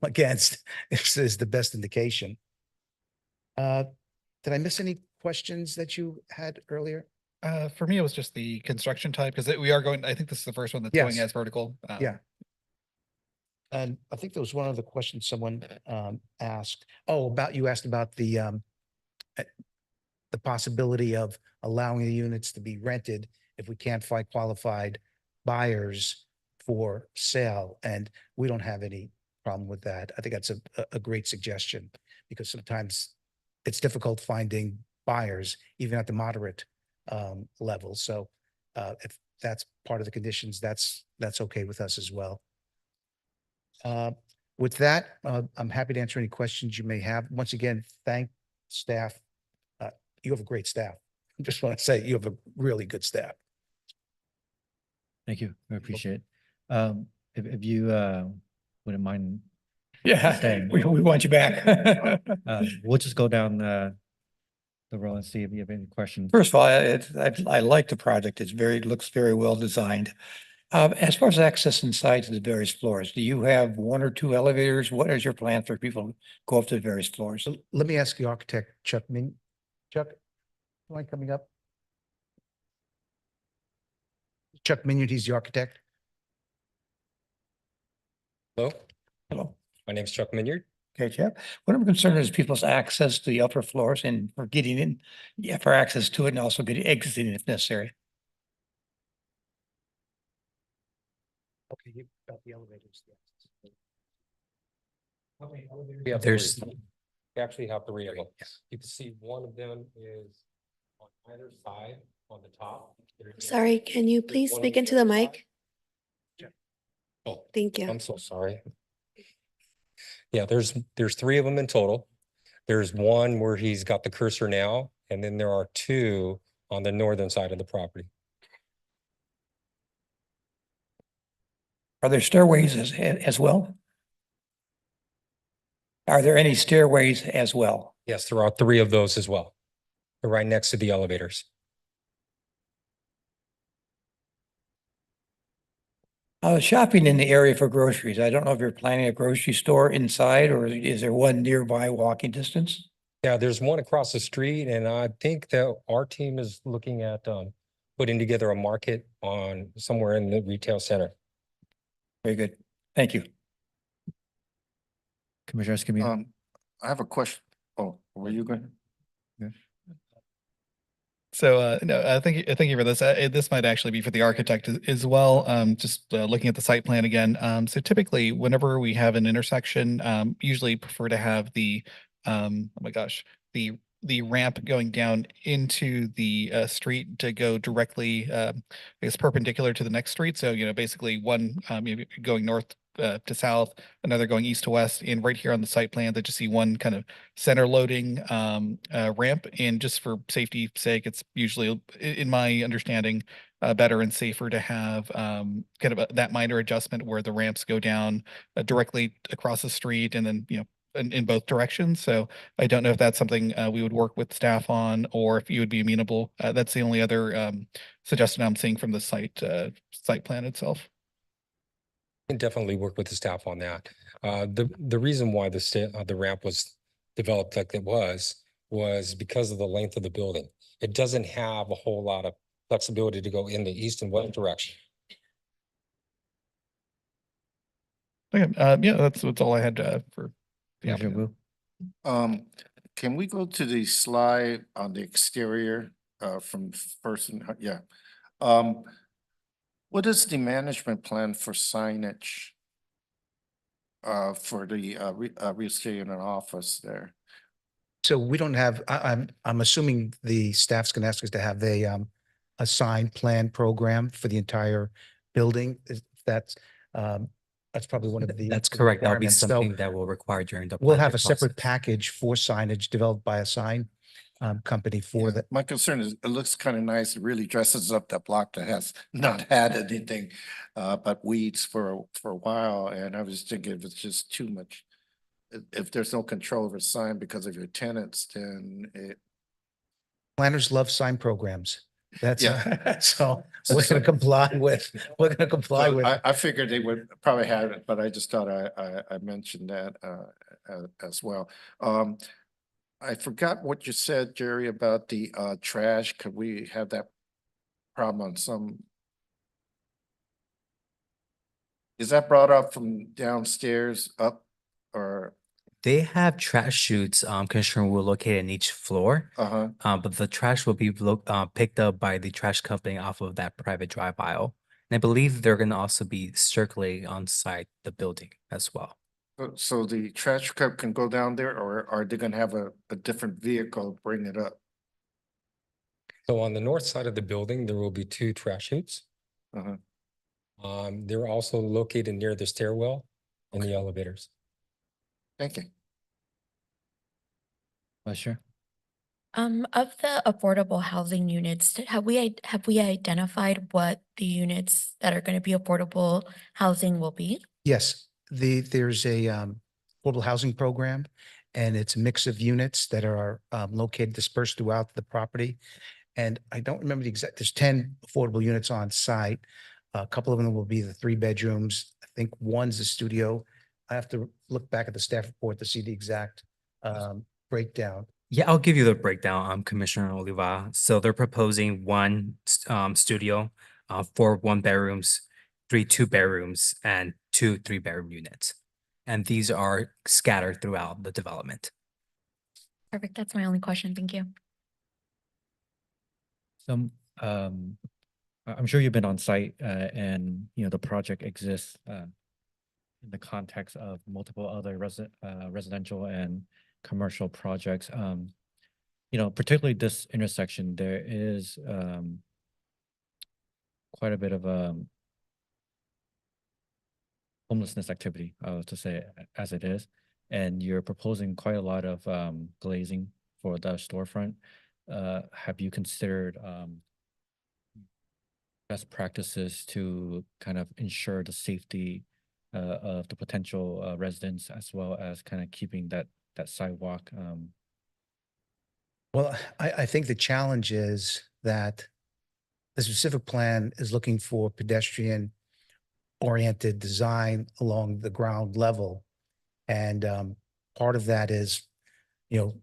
against is the best indication. Did I miss any questions that you had earlier? For me, it was just the construction type, because we are going, I think this is the first one that's going Yes. as vertical. Yeah. And I think there was one other question someone asked. Oh, you asked about the possibility of allowing the units to be rented if we can't find qualified buyers for sale. And we don't have any problem with that. I think that's a great suggestion, because sometimes it's difficult finding buyers, even at the moderate level. So if that's part of the conditions, that's okay with us as well. With that, I'm happy to answer any questions you may have. Once again, thank staff. You have a great staff. I just want to say you have a really good staff. Thank you. I appreciate it. If you wouldn't mind, Yeah, Staying. we want you back. we'll just go down the row and see if you have any questions. First of all, I like the project. Looks very well designed. As far as access inside to the various floors, do you have 1 or 2 elevators? What is your plan for people to go up to the various floors? So let me ask the architect, Chuck Chuck, you mind coming up? Chuck Minion, he's the architect. Hello, Hello. my name's Chuck Minyard. Okay, Jeff. What I'm concerned is people's access to the upper floors and for getting in, for access to it and also getting exiting if necessary. Okay, you got the elevators. We have There's- three. We actually have 3 of them. You can see one of them is on either side on the top. Sorry, can you please one on speak the into the other mic? Oh, Thank you. I'm so sorry. Yeah, there's 3 of them in total. There's one where he's got the cursor now, and then there are 2 on the northern side of the property. Are there stairways as well? Are there any stairways as well? Yes, there are 3 of those as well. They're right next to the elevators. Shopping in the area for groceries. I don't know if you're planning a grocery store inside or is there one nearby walking distance? Yeah, there's one across the street, and I think that our team is looking at putting together a market on somewhere in the retail center. Very good. Thank you. Commissioner Escamilla. I have a question. Oh, were you going? So, no, thank you for this. This might actually be for the architect as well. Just looking at the site plan again. So typically, whenever we have an intersection, usually prefer to have the, oh my gosh, the ramp going down into the street to go directly, I guess, perpendicular to the next street. So, basically one maybe going north to south, another going east to west. And right here on the site plan, they just see one kind of center loading ramp. And just for safety's sake, it's usually, in my understanding, better and safer to have kind of that minor adjustment where the ramps go down directly across the street and then, in both directions. So I don't know if that's something we would work with staff on, or if you would be amenable. That's the only other suggestion I'm seeing from the site plan itself. Can definitely work with the staff on that. The reason why the ramp was developed like it was because of the length of the building. It doesn't have a whole lot of flexibility to go in the east and west direction. Okay, yeah, that's all I had for the Commissioner applicant. Wu. Can we go to the slide on the exterior from first and, yeah. What is the management plan for signage for the, real office there. So we don't have, I'm assuming the staff's gonna ask us to have a sign plan program for the entire building. That's probably one of the. That's correct. That'll be requirements. So something that will require during the. we'll have budget a separate process. package for signage developed by a sign company for Yeah, the, my concern is it looks kind of nice. It really dresses up that block that has not had anything but weeds for a while. And I was thinking if it's just too much, if there's no control over sign because of your tenants, then it. planners love sign programs. That's, Yeah. so we're gonna comply with, So I figured they would probably have it, but I just thought I mentioned that as well. I forgot what you said, Jerry, about the trash. Could we have that problem on some? Is that brought up from downstairs up or? They have trash chutes, Commissioner, will locate in each floor. Uh-huh. But the trash will be picked up by the trash company off of that private drive aisle. And I believe they're gonna also be circulating on site the building as well. So the trash cup can go down there or are they gonna have a different vehicle bring it up? So on the north side of the building, there will be 2 trash chutes. Uh-huh. They're also located near the stairwell and the elevators. Thank you. Sure. Of the affordable housing units, have we identified what the units that are going to be affordable housing will be? Yes, there's a affordable housing program, and it's a mix of units that are located dispersed throughout the property. And I don't remember the exact, there's 10 affordable units on site. A couple of them will be the 3 bedrooms. I think one's a studio. I have to look back at the staff report to see the exact breakdown. Yeah, I'll give you the breakdown, Commissioner Oliva. So they're proposing one studio, 4 1-bedrooms, 3 2-bedrooms, and 2 3-bedroom units. And these are scattered throughout the development. Perfect. That's my only question. Thank you. Some, I'm sure you've been on site, and, you know, the project exists, in the context of multiple other residential and commercial projects. You know, particularly this intersection, there is, quite a bit of, homelessness activity, to say it as it is. And you're proposing quite a lot of, glazing for the storefront. Have you considered, best practices to kind of ensure the safety of the potential residents as well as kind of keeping that sidewalk? Well, I think the challenge is that the specific plan is looking for pedestrian oriented design along the ground level. And part of that is, you know,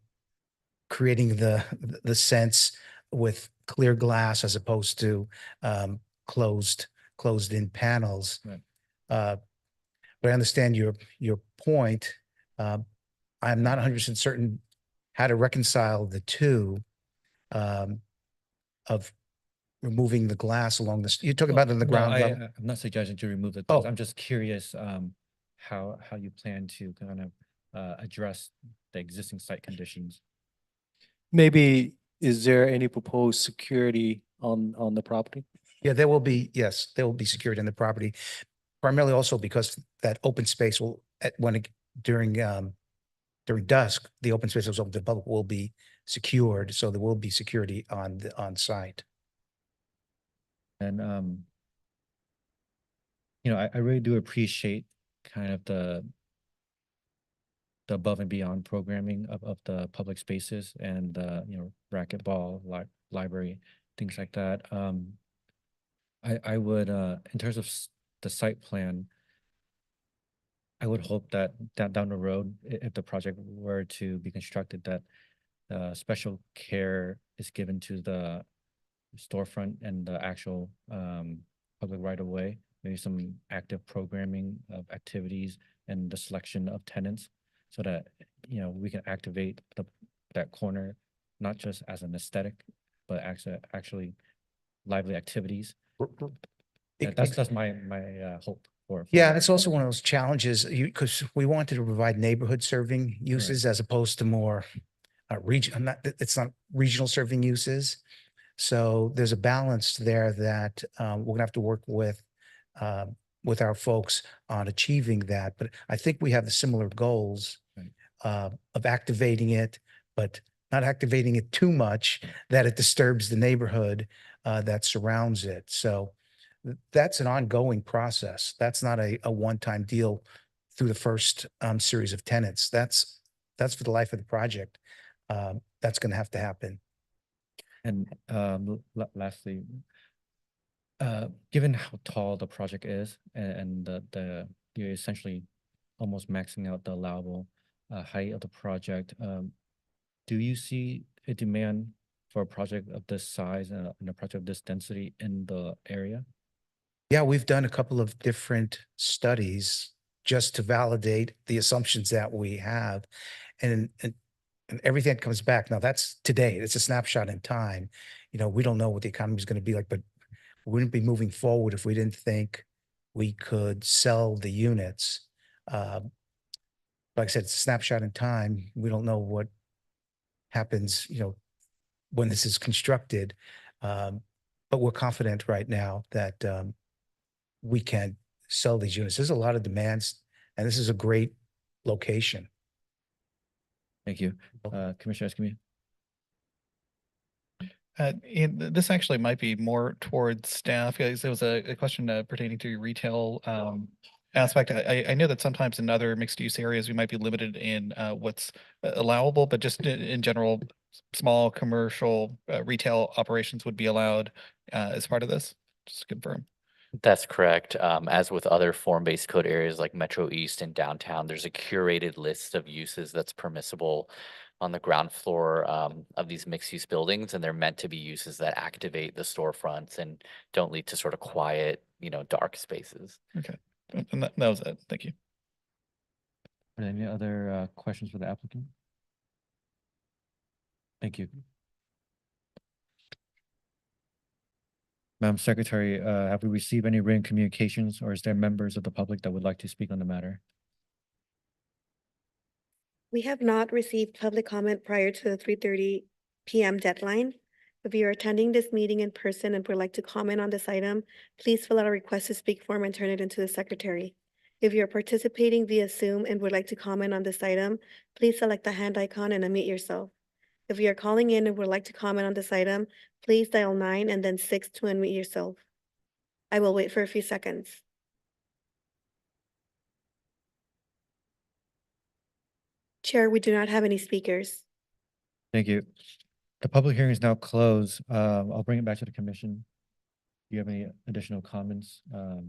creating the sense with clear glass as opposed to closed in panels. Right. But I understand your point. I'm not 100% certain how to reconcile the two of removing the glass along the, you're talking about on the No, ground level? I'm not suggesting to remove it. Oh. I'm just curious, how you plan to kind of address the existing site conditions. Maybe, is there any proposed security on the property? Yeah, there will be, yes, there will be security in the property. Primarily also because that open space will, during dusk, the open space open to the public will be secured, so there will be security on site. And, you know, I really do appreciate kind of the above and beyond programming of the public spaces and, you know, racquetball, library, things like that. I would, in terms of the site plan, I would hope that down the road, if the project were to be constructed, that special care is given to the storefront and the actual public right of way, maybe some active programming of activities and the selection of tenants so that, you know, we can activate that corner, not just as an aesthetic, but actually lively activities. That's my hope. for. Yeah, it's also one of those challenges, because we wanted to provide neighborhood serving uses as opposed to more region, it's not regional serving uses. So there's a balance there that we're gonna have to work with our folks on achieving that. But I think we have the similar goals Right. of activating it, but not activating it too much that it disturbs the neighborhood that surrounds it. So that's an ongoing process. That's not a one-time deal through the first series of tenants. That's for the life of the project. That's going to have to happen. And lastly, given how tall the project is and you're essentially almost maxing out the allowable height of the project, do you see a demand for a project of this size and a project of this density in the area? Yeah, we've done a couple of different studies just to validate the assumptions that we have. And everything that comes back, now that's today, it's a snapshot in time. You know, we don't know what the economy is going to be like, but we wouldn't be moving forward if we didn't think we could sell the units. Like I said, it's a snapshot in time. We don't know what happens, you know, when this is constructed. But we're confident right now that we can sell these units. There's a lot of demands, and this is a great location. Thank you. Commissioner Escamilla? And this actually might be more towards staff, guys. There was a question pertaining to retail aspect. I know that sometimes in other mixed use areas, we might be limited in what's allowable, but just in general, small commercial retail operations would be allowed as part of this, just to confirm. That's correct. As with other form-based code areas like Metro East and downtown, there's a curated list of uses that's permissible on the ground floor of these mixed-use buildings, and they're meant to be uses that activate the storefronts and don't lead to sort of quiet, dark spaces. Okay, and that was it. Thank you. Are there any other questions for the applicant? Thank you. Madam Secretary, have we received any written communications, or is there members of the public that would like to speak on the matter? We have not received public comment prior to the 3:30 PM deadline. If you are attending this meeting in person and would like to comment on this item, please fill out a request to speak form and turn it into the secretary. If you are participating via Zoom and would like to comment on this item, please select the hand icon and unmute yourself. If you are calling in and would like to comment on this item, please dial 9 and then 6 to unmute yourself. I will wait for a few seconds. Chair, we do not have any speakers. Thank you. The public hearing is now closed. I'll bring it back to the commission. Do you have any additional comments? I'd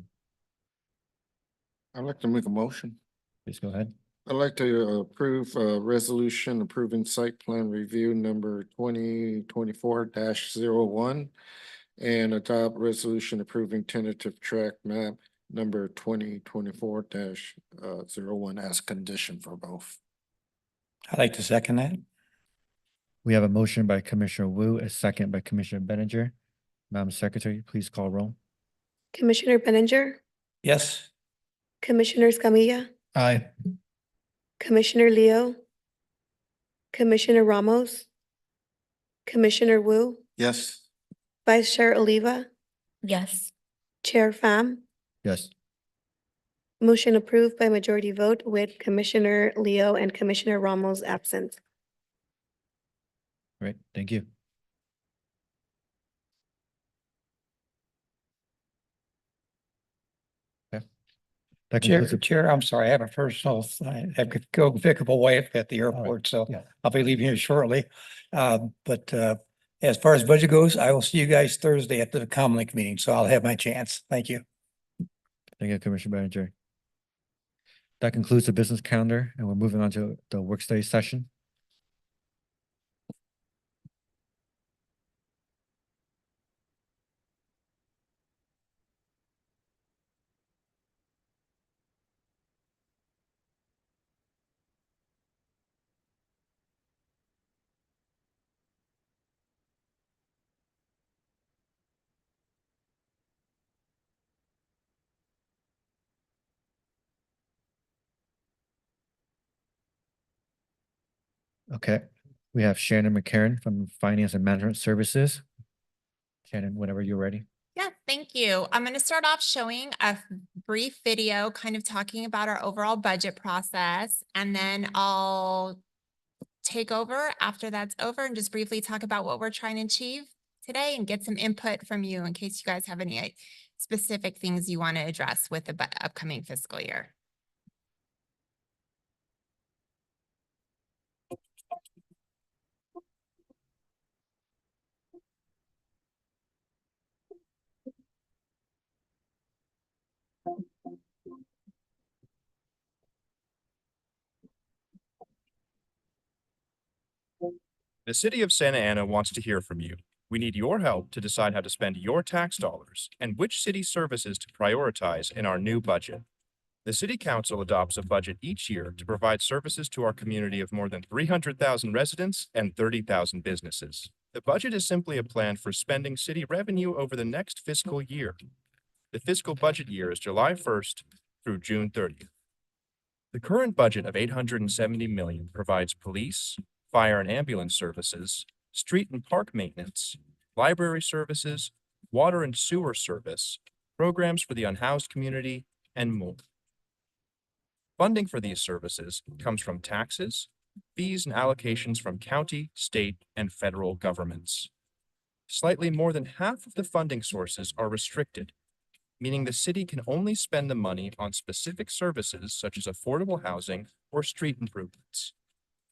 like to make a motion. Please go ahead. I'd like to approve a resolution approving site plan review number 2024-01 and adopt resolution approving tentative track map number 2024-01 as condition for both. I'd like to second that. We have a motion by Commissioner Wu, a second by Commissioner Benninger. Madam Secretary, please call roll. Commissioner Benninger, Yes. Commissioner Escamilla, Aye. Commissioner Leo, Commissioner Ramos, Commissioner Wu, Yes. Vice Chair Oliva, Yes. Chair Pham. Yes. Motion approved by majority vote with Commissioner Leo and Commissioner Ramos absent. Great, thank you. Okay. That concludes the- Chair, I'm sorry, I have a personal, I have to go pick up a wife at the airport, so yeah. I'll be leaving here shortly. But as far as budget goes, I will see you guys Thursday at the Comlink meeting, so I'll have my chance. Thank you. Thank you, Commissioner Benninger. That concludes the business calendar, and we're moving on to the work study session. Okay, we have Shannon McCarron from Finance and Management Services. Shannon, whenever you're ready. Yeah, thank you. I'm going to start off showing a brief video kind of talking about our overall budget process, and then I'll take over after that's over and just briefly talk about what we're trying to achieve today and get some input from you in case you guys have any specific things you want to address with the upcoming fiscal year. The city of Santa Ana wants to hear from you. We need your help to decide how to spend your tax dollars and which city services to prioritize in our new budget. The city council adopts a budget each year to provide services to our community of more than 300,000 residents and 30,000 businesses. The budget is simply a plan for spending city revenue over the next fiscal year. The fiscal budget year is July 1st through June 30th. The current budget of $870 million provides police, fire and ambulance services, street and park maintenance, library services, water and sewer service, programs for the unhoused community, and more. Funding for these services comes from taxes, fees, and allocations from county, state, and federal governments. Slightly more than half of the funding sources are restricted, meaning the city can only spend the money on specific services such as affordable housing or street improvements.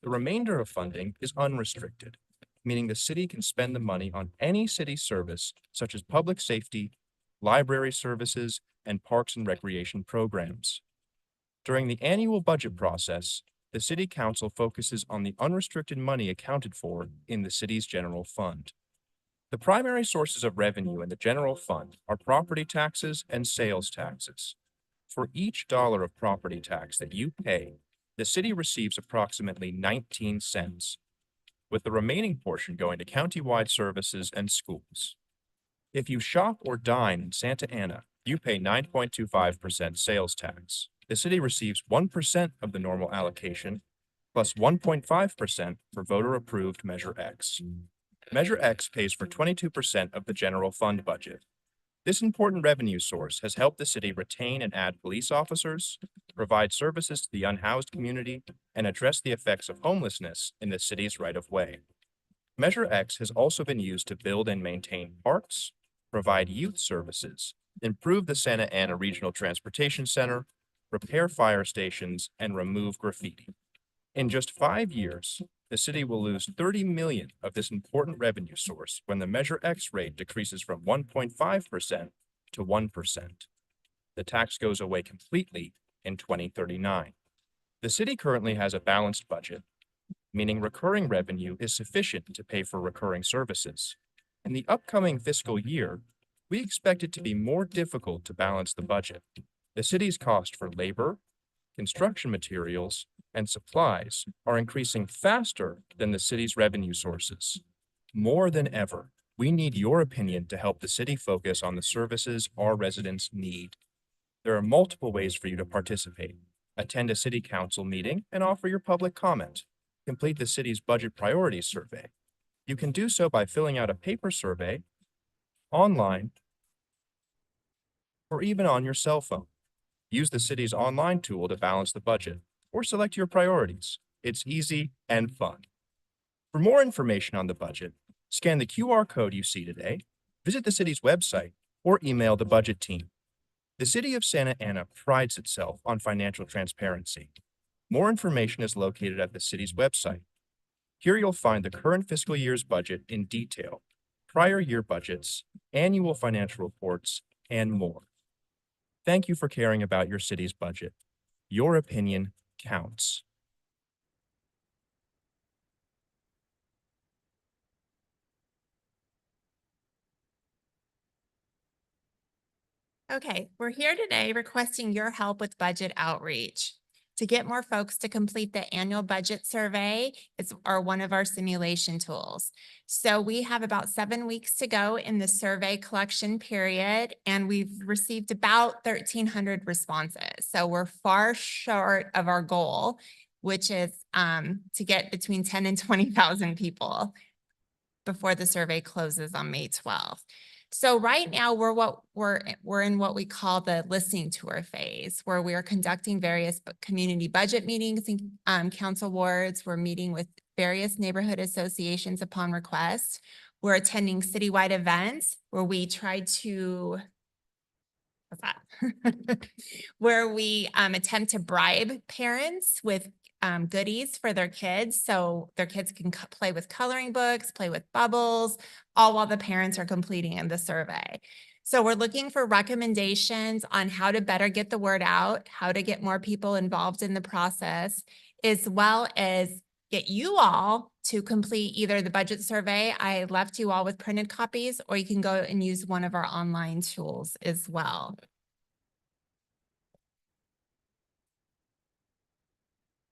The remainder of funding is unrestricted, meaning the city can spend the money on any city service such as public safety, library services, and parks and recreation programs. During the annual budget process, the city council focuses on the unrestricted money accounted for in the city's general fund. The primary sources of revenue in the general fund are property taxes and sales taxes. For each dollar of property tax that you pay, the city receives approximately 19 cents, with the remaining portion going to countywide services and schools. If you shop or dine in Santa Ana, you pay 9.25% sales tax. The city receives 1% of the normal allocation, plus 1.5% for voter-approved Measure X. Measure X pays for 22% of the general fund budget. This important revenue source has helped the city retain and add police officers, provide services to the unhoused community, and address the effects of homelessness in the city's right-of-way. Measure X has also been used to build and maintain parks, provide youth services, improve the Santa Ana Regional Transportation Center, repair fire stations, and remove graffiti. In just 5 years, the city will lose 30 million of this important revenue source when the Measure X rate decreases from 1.5% to 1%. The tax goes away completely in 2039. The city currently has a balanced budget, meaning recurring revenue is sufficient to pay for recurring services. In the upcoming fiscal year, we expect it to be more difficult to balance the budget. The city's cost for labor, construction materials, and supplies are increasing faster than the city's revenue sources. More than ever, we need your opinion to help the city focus on the services our residents need. There are multiple ways for you to participate. Attend a city council meeting and offer your public comment. Complete the city's budget priorities survey. You can do so by filling out a paper survey, online, or even on your cell phone. Use the city's online tool to balance the budget, or select your priorities. It's easy and fun. For more information on the budget, scan the QR code you see today, visit the city's website, or email the budget team. The city of Santa Ana prides itself on financial transparency. More information is located at the city's website. Here you'll find the current fiscal year's budget in detail, prior year budgets, annual financial reports, and more. Thank you for caring about your city's budget. Your opinion counts. Okay, we're here today requesting your help with budget outreach. To get more folks to complete the annual budget survey is one of our simulation tools. So we have about 7 weeks to go in the survey collection period, and we've received about 1,300 responses. So we're far short of our goal. which is to get between 10 and 20,000 people before the survey closes on May 12th. So right now we're in what we call the listening tour phase, where we are conducting various community budget meetings and council wards. We're meeting with various neighborhood associations upon request. We're attending citywide events where we try to what's that? Where we attempt to bribe parents with goodies for their kids. So their kids can play with coloring books, play with bubbles, all while the parents are completing in the survey. So we're looking for recommendations on how to better get the word out, how to get more people involved in the process, as well as get you all to complete either the budget survey. I left you all with printed copies, or you can go and use one of our online tools as well.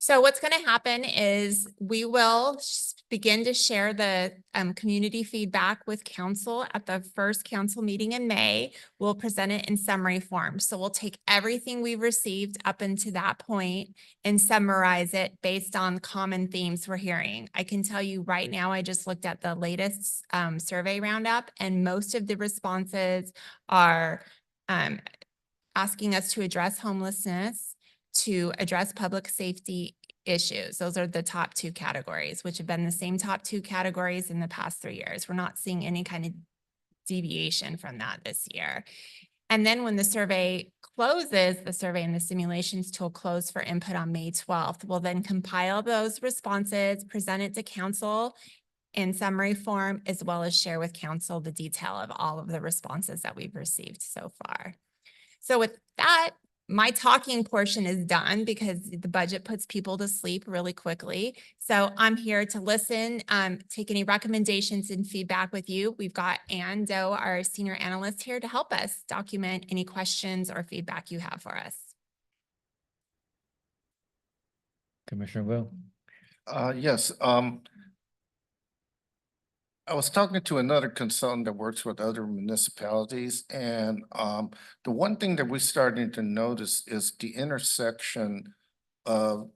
So what's going to happen is we will begin to share the community feedback with council at the first council meeting in May. We'll present it in summary form. So we'll take everything we've received up until that point and summarize it based on common themes we're hearing. I can tell you right now, I just looked at the latest survey roundup, and most of the responses are asking us to address homelessness, to address public safety issues. Those are the top two categories, which have been the same top two categories in the past 3 years. We're not seeing any kind of deviation from that this year. And then when the survey closes, the survey and the simulations tool close for input on May 12th. We'll then compile those responses, present it to council in summary form, as well as share with council the detail of all of the responses that we've received so far. So with that, my talking portion is done because the budget puts people to sleep really quickly. So I'm here to listen, take any recommendations and feedback with you. We've got Ann Doe, our senior analyst, here to help us document any questions or feedback you have for us. Commissioner Will. Yes, I was talking to another consultant that works with other municipalities, and the one thing that we're starting to notice is the intersection of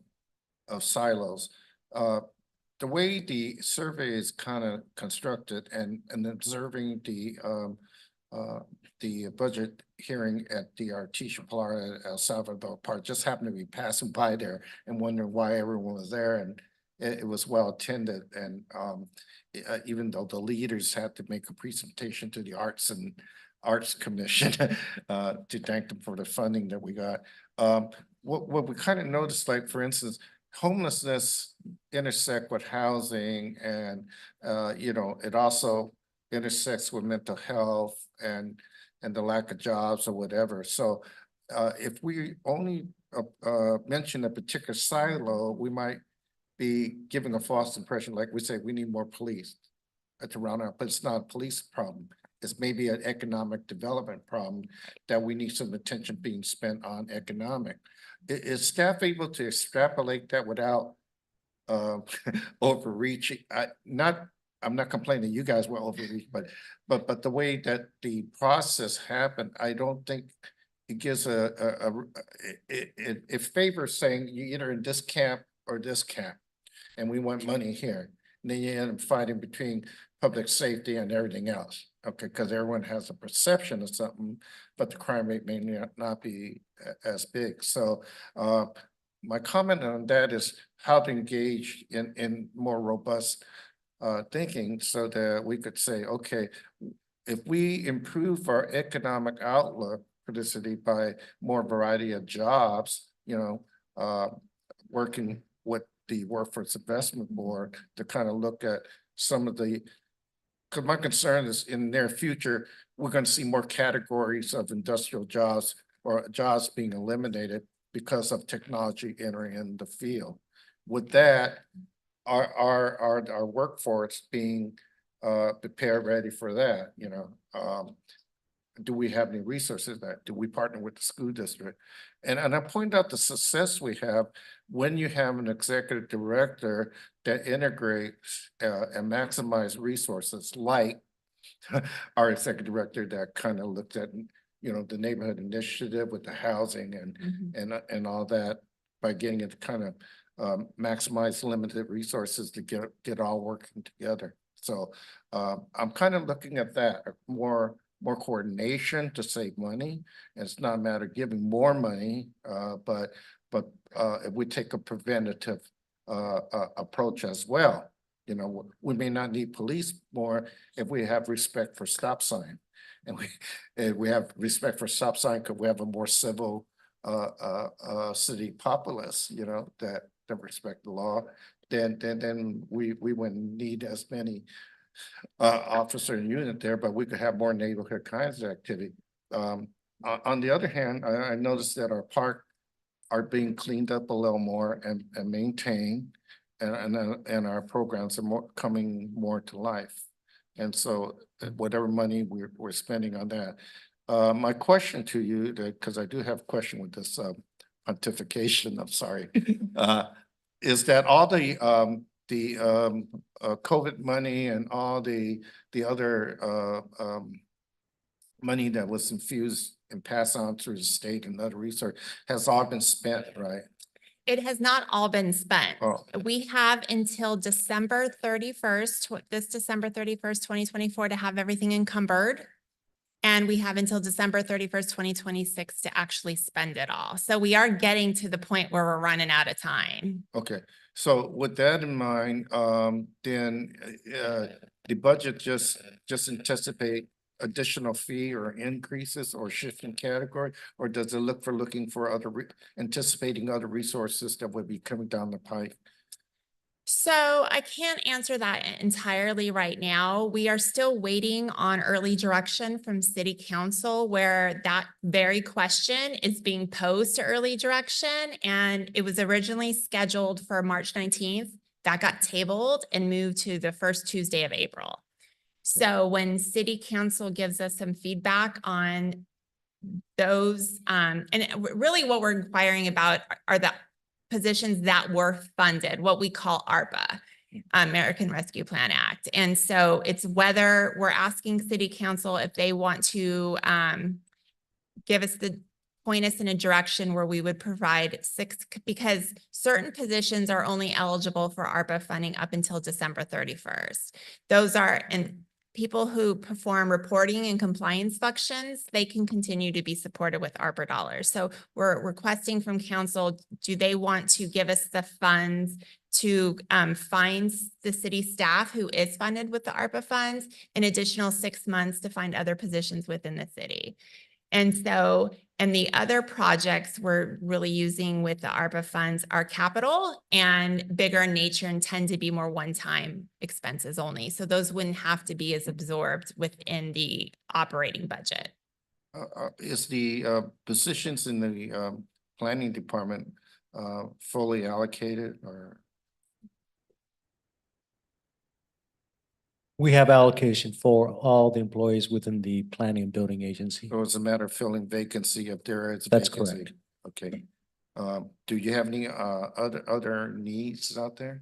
silos. The way the survey is kind of constructed and observing the budget hearing at the Artesia Pilar at El Salvador Park, just happened to be passing by there and wondering why everyone was there, and it was well attended. And even though the leaders had to make a presentation to the Arts Commission to thank them for the funding that we got. What we kind of noticed, like for instance, homelessness intersect with housing, and it also intersects with mental health and the lack of jobs or whatever. So if we only mention a particular silo, we might be giving a false impression. Like we say, we need more police to round out, but it's not a police problem. It's maybe an economic development problem that we need some attention being spent on economic. Is staff able to extrapolate that without overreaching? I'm not complaining you guys were overreach, but the way that the process happened, I don't think it gives it favors saying you either in this camp or this camp, and we want money here. And then you end up fighting between public safety and everything else. Okay, because everyone has a perception of something, but the crime rate may not be as big. So my comment on that is how to engage in more robust thinking, so that we could say, okay, if we improve our economic outlook for the city by more variety of jobs, working with the Workforce Investment Board to kind of look at some of the, because my concern is in the near future, we're going to see more categories of industrial jobs or jobs being eliminated because of technology entering in the field. With that, our workforce being prepared, ready for that, do we have any resources that, do we partner with the school district? And I point out the success we have when you have an executive director that integrates and maximize resources, like our executive director that kind of looked at, the neighborhood initiative with the housing and all that, by getting it kind of maximize limited resources to get all working together. So I'm kind of looking at that, more coordination to save money. It's not a matter of giving more money, but if we take a preventative approach as well, you know, we may not need police more if we have respect for stop sign. And if we have respect for stop sign, because we have a more civil city populace, you know, that respect the law, then we wouldn't need as many officer unit there, but we could have more neighborhood kinds of activity. On the other hand, I noticed that our park are being cleaned up a little more and maintained, and our programs are coming more to life. And so whatever money we're spending on that. My question to you, because I do have a question with this pontification, I'm sorry, is that all the COVID money and all the other money that was infused and passed on through the state and other research has all been spent, right? It has not all been spent. Oh. We have until December 31st, this December 31st, 2024 to have everything encumbered. And we have until December 31st, 2026 to actually spend it all. So we are getting to the point where we're running out of time. Okay, so with that in mind, then the budget just anticipate additional fee or increases or shift in category, or does it looking for anticipating other resources that would be coming down the pipe? So I can't answer that entirely right now. We are still waiting on early direction from City Council, where that very question is being posed to early direction. And it was originally scheduled for March 19th. That got tabled and moved to the first Tuesday of April. So when City Council gives us some feedback on those, and really what we're inquiring about are the positions that were funded, what we call ARPA, American Rescue Plan Act. And so it's whether we're asking City Council if they want to point us in a direction where we would provide because certain positions are only eligible for ARPA funding up until December 31st. Those are, and people who perform reporting and compliance functions, they can continue to be supported with ARPA dollars. So we're requesting from council, do they want to give us the funds to find the city staff who is funded with the ARPA funds, an additional 6 months to find other positions within the city. And so, and the other projects we're really using with the ARPA funds are capital and bigger in nature and tend to be more one-time expenses only. So those wouldn't have to be as absorbed within the operating budget. Is the positions in the planning department fully allocated, or? We have allocation for all the employees within the planning and building agency. Or it's a matter of filling vacancy if there is? That's vacancy? correct. Okay. Do you have any other needs out there?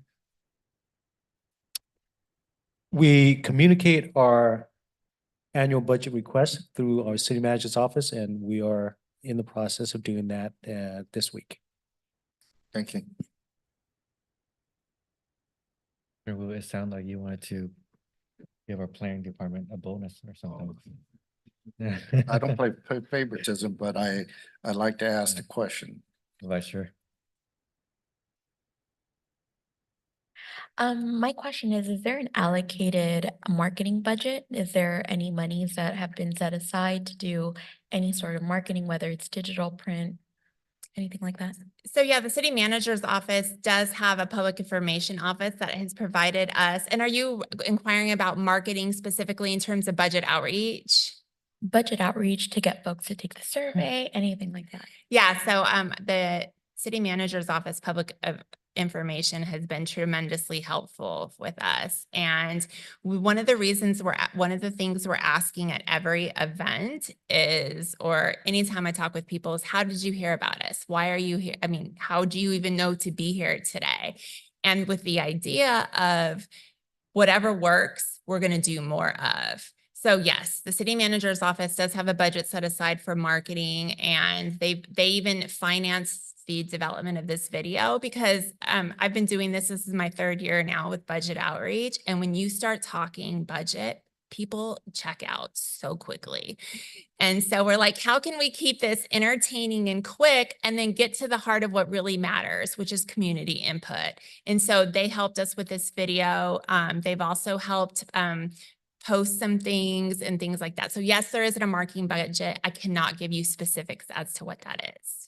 We communicate our annual budget request through our city manager's office, and we are in the process of doing that this week. Thank you. Or will it sound like you wanted to give our planning department a bonus or something? I don't play favoritism, but I like to ask the question. Vice Chair. My question is there an allocated marketing budget? Is there any monies that have been set aside to do any sort of marketing, whether it's digital, print, anything like that? So yeah, the city manager's office does have a public information office that has provided us. And are you inquiring about marketing specifically in terms of budget outreach? Budget outreach to get folks to take the survey, anything like that? Yeah, so the city manager's office public information has been tremendously helpful with us. And one of the things we're asking at every event is, or anytime I talk with people, is how did you hear about us? Why are you here? I mean, how do you even know to be here today? And with the idea of whatever works, we're going to do more of. So yes, the city manager's office does have a budget set aside for marketing, and they even financed the development of this video because I've been doing this. This is my 3rd year now with budget outreach. And when you start talking budget, people check out so quickly. And so we're like, how can we keep this entertaining and quick and then get to the heart of what really matters, which is community input. And so they helped us with this video. They've also helped post some things and things like that. So yes, there isn't a marketing budget. I cannot give you specifics as to what that is.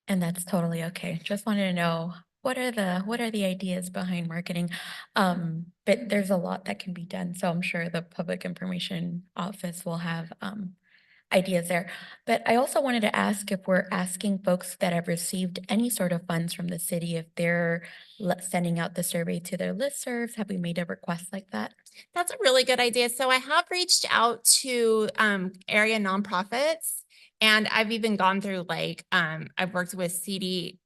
And that's totally okay. Just wanted to know what are the ideas behind marketing? But there's a lot that can be done. So I'm sure the Public Information Office will have ideas there. But I also wanted to ask if we're asking folks that have received any sort of funds from the city, if they're sending out the survey to their listservs. Have we made a request like that? That's a really good idea. So I have reached out to area nonprofits, and I've even gone through like I've worked with CDA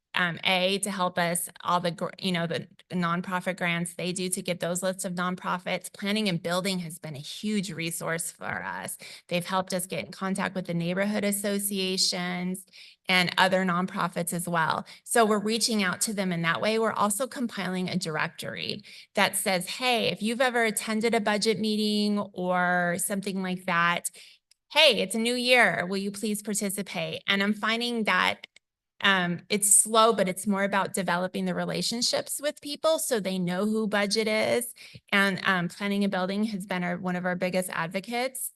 to help us all the the nonprofit grants they do to get those lists of nonprofits. Planning and building has been a huge resource for us. They've helped us get in contact with the neighborhood associations and other nonprofits as well. So we're reaching out to them in that way. We're also compiling a directory that says, hey, if you've ever attended a budget meeting or something like that, hey, it's a new year. Will you please participate? And I'm finding that it's slow, but it's more about developing the relationships with people so they know who budget is. And planning and building has been one of our biggest advocates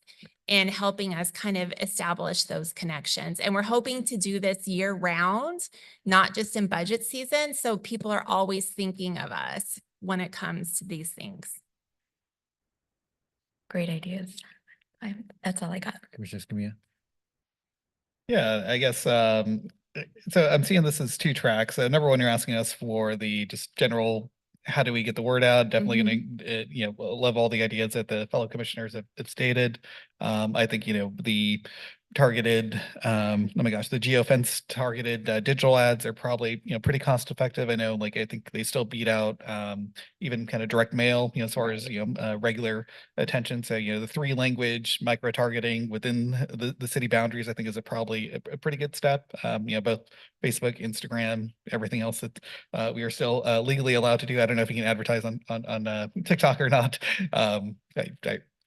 in helping us kind of establish those connections. And we're hoping to do this year round, not just in budget season. So people are always thinking of us when it comes to these things. Great ideas. That's all I got. Commissioner Escamilla. Yeah, I guess, so I'm seeing this as 2 tracks. Number one, you're asking us for the just general, how do we get the word out? Definitely gonna, love all the ideas that the fellow commissioners have stated. I think, the targeted, oh my gosh, the geofence targeted digital ads are probably, pretty cost effective. I know, like, I think they still beat out even kind of direct mail, as far as, regular attention. So, the 3 language micro targeting within the city boundaries, I think is probably a pretty good step. Both Facebook, Instagram, everything else that we are still legally allowed to do. I don't know if you can advertise on TikTok or not.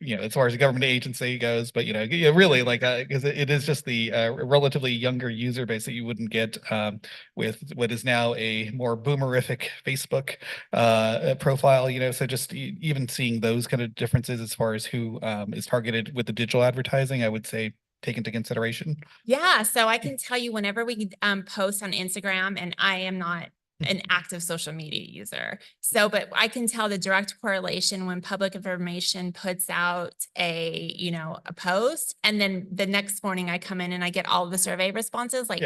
As far as the government agency goes, but really like because it is just the relatively younger user base that you wouldn't get with what is now a more boomerific Facebook profile. So just even seeing those kind of differences as far as who is targeted with the digital advertising, I would say take into consideration. Yeah, so I can tell you whenever we post on Instagram, and I am not an active social media user. So, but I can tell the direct correlation when Public Information puts out a post, and then the next morning I come in and I get all of the survey responses. Like,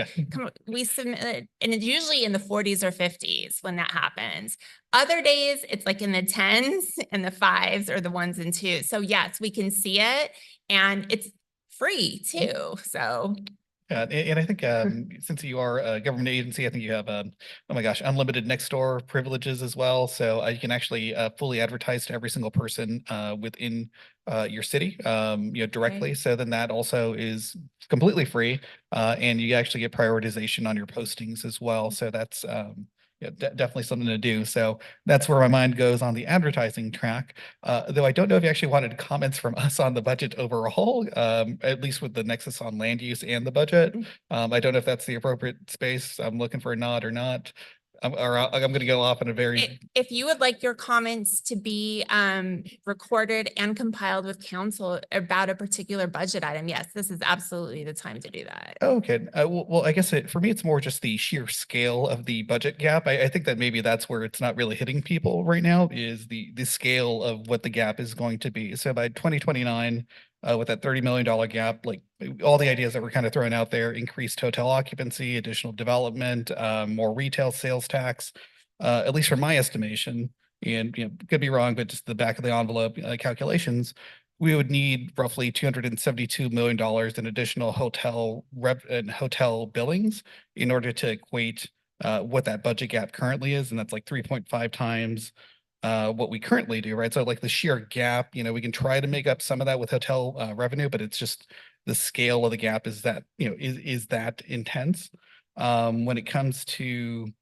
we submit, and it's usually in the 40s or 50s when that happens. Other days, it's like in the 10s and the 5s or the 1s and 2s. So yes, we can see it, and it's free too. So. Yeah, and I think since you are a government agency, I think you have, oh my gosh, unlimited Nextdoor privileges as well. So you can actually fully advertise to every single person within your city, directly. Right. So then that also is completely free, and you actually get prioritization on your postings as well. So that's definitely something to do. So that's where my mind goes on the advertising track. Though I don't know if you actually wanted comments from us on the budget overall, at least with the nexus on land use and the budget. I don't know if that's the appropriate space. I'm looking for a nod or not. I'm going to go off on a very. If you would like your comments to be recorded and compiled with council about a particular budget item, yes, this is absolutely the time to do that. Okay. Well, I guess for me, it's more just the sheer scale of the budget gap. I think that maybe that's where it's not really hitting people right now, is the scale of what the gap is going to be. So by 2029, with that $30 million gap, like all the ideas that were kind of thrown out there, increased hotel occupancy, additional development, more retail sales tax, at least from my estimation, and could be wrong, but just the back of the envelope calculations, we would need roughly $272 million in additional hotel billings in order to equate what that budget gap currently is. And that's like 3.5 times what we currently do, right? So like the sheer gap, we can try to make up some of that with hotel revenue, but it's just the scale of the gap is that, is that intense. When it comes to,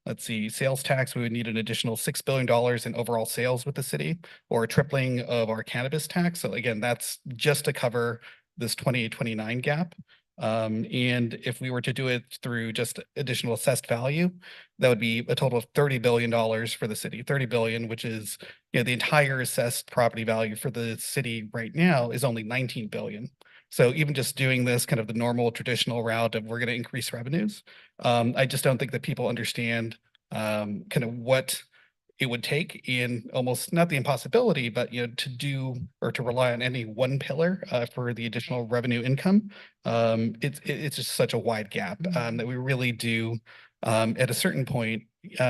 let's see, sales tax, we would need an additional $6 billion in overall sales with the city, or a tripling of our cannabis tax. So again, that's just to cover this 2029 gap. And if we were to do it through just additional assessed value, that would be a total of $30 billion for the city. 30 billion, which is, the entire assessed property value for the city right now is only 19 billion. So even just doing this kind of the normal traditional route of we're going to increase revenues, I just don't think that people understand kind of what it would take in almost not the impossibility, but to do or to rely on any one pillar for the additional revenue income. It's just such a wide gap that we really do at a certain point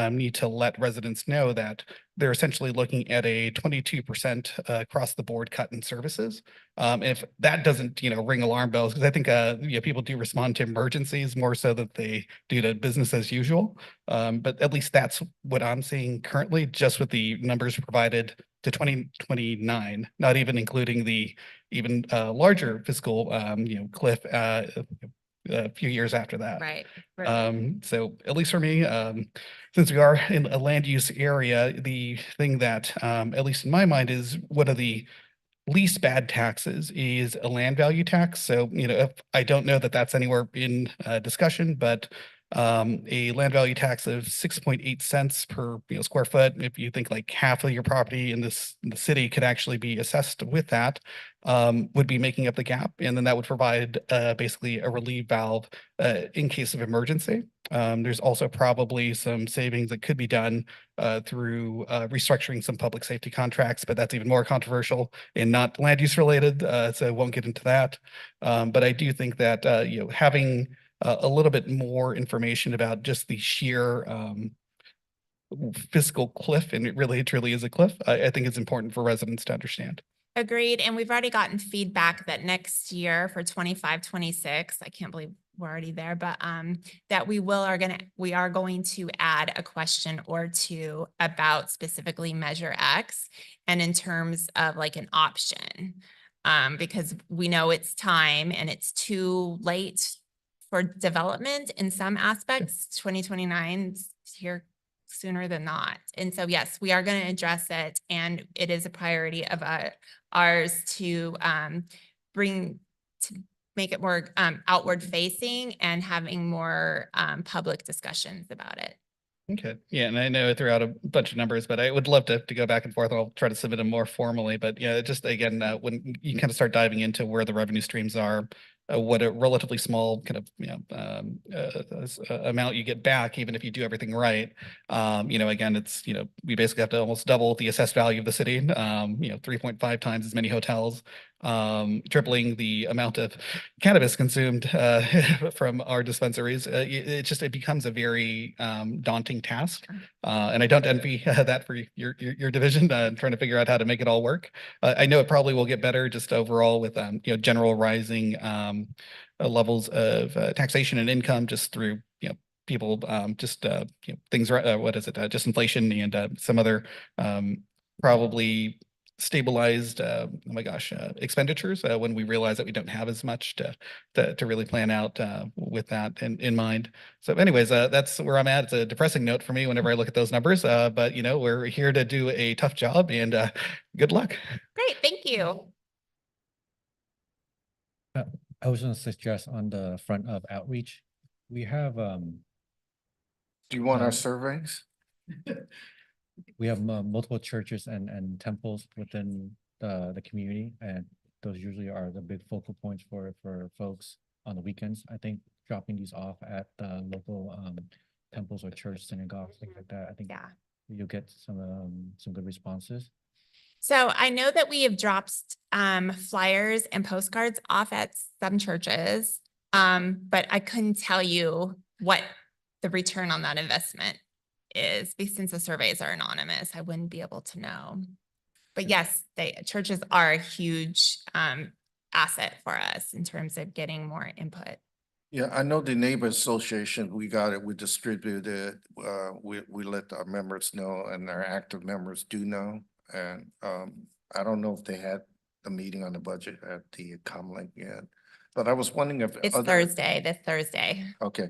need to let residents know that they're essentially looking at a 22% across the board cut in services. If that doesn't, ring alarm bells, because I think, people do respond to emergencies more so that they do to business as usual. But at least that's what I'm seeing currently, just with the numbers provided to 2029, not even including the even larger fiscal, cliff a few years after that. Right. So at least for me, since we are in a land use area, the thing that, at least in my mind, is one of the least bad taxes is a land value tax. So, if I don't know that that's anywhere in discussion, but a land value tax of 6.8 cents per square foot. If you think like half of your property in the city could actually be assessed with that, would be making up the gap, and then that would provide basically a relief valve in case of emergency. There's also probably some savings that could be done through restructuring some public safety contracts, but that's even more controversial and not land use related, so I won't get into that. But I do think that having a little bit more information about just the sheer fiscal cliff, and it really truly is a cliff, I think it's important for residents to understand. Agreed. And we've already gotten feedback that next year for 25, 26, I can't believe we're already there, but that we are going to add a question or two about specifically Measure X, and in terms of like an option. Because we know it's time and it's too late for development in some aspects. 2029 is here sooner than not. And so, yes, we are going to address it, and it is a priority of ours to make it more outward facing and having more public discussions about it. Okay, yeah, and I know I threw out a bunch of numbers, but I would love to go back and forth. I'll try to submit them more formally, but yeah, just again, when you kind of start diving into where the revenue streams are, what a relatively small kind of amount you get back, even if you do everything right. Again, it's we basically have to almost double the assessed value of the city. 3.5 times as many hotels, tripling the amount of cannabis consumed from our dispensaries. It becomes a very daunting task, and I don't envy that for your division, trying to figure out how to make it all work. I know it probably will get better just overall with general rising levels of taxation and income just through people things just inflation and some other probably stabilized expenditures when we realize that we don't have as much to really plan out with that in mind. So anyways, that's where I'm at. It's a depressing note for me whenever I look at those numbers, but we're here to do a tough job, and good luck. Great, thank you. I was gonna suggest on the front of outreach, we have Do you want our surveys? we have multiple churches and temples within the community, and those usually are the big focal points for folks on the weekends. I think dropping these off at the local temples or church, synagogues, things like that, I think you'll get some good responses. So I know that we have dropped flyers and postcards off at some churches, but I couldn't tell you what the return on that investment is, because since the surveys are anonymous, I wouldn't be able to know. But yes, churches are a huge asset for us in terms of getting more input. Yeah, I know the neighbor association, we got it, we distributed it, we let our members know, and our active members do know. And I don't know if they had a meeting on the budget at the Comlink yet. But I was wondering if. It's other- Thursday, this Thursday. Okay,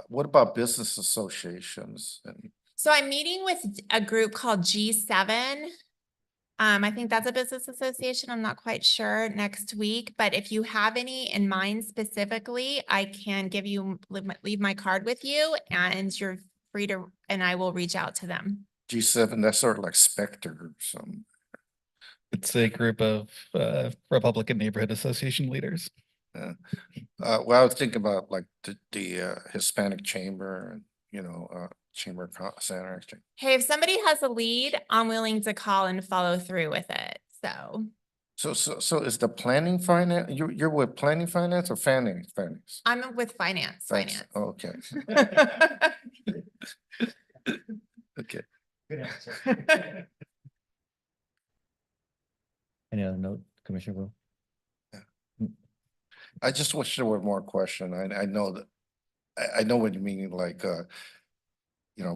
what about business associations? And So I'm meeting with a group called G7. I think that's a business association. I'm not quite sure next week, but if you have any in mind specifically, I can give you, leave my card with you and you're free to, and I will reach out to them. G7, that's sort of like Spectre or something. It's a group of Republican Neighborhood Association leaders. Well, I was thinking about like the Hispanic Chamber and, Chamber Center. Hey, if somebody has a lead, I'm willing to call and follow through with it. So So is the planning finance, you're with planning finance or finance? I'm with finance. Oh, okay. Okay. Any other note, Commissioner Wu? I just wish there were more question. I know that, I know what you mean, like,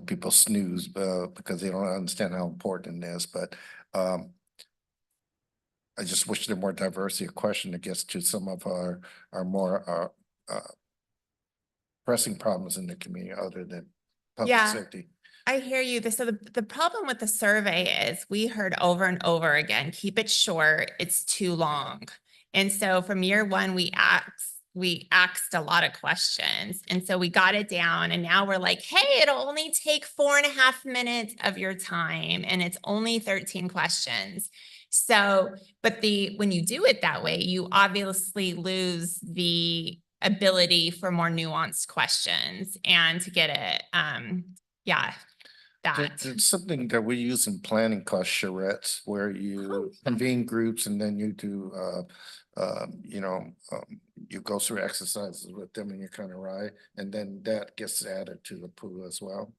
people snooze, because they don't understand how important it is, but, I just wish there more diversity of question that gets to some of our more, pressing problems in the community other than public Yeah. safety. I hear you. So the problem with the survey is we heard over and over again, keep it short, it's too long. And so from year one, we asked a lot of questions. And so we got it down and now we're like, hey, it'll only take 4.5 minutes of your time and it's only 13 questions. So, but when you do it that way, you obviously lose the ability for more nuanced questions and to get it, It's something that we use in planning called charrettes, where you convene groups and then you do, you go through exercises with them and you kind of ride, and then that gets added to the pool as well.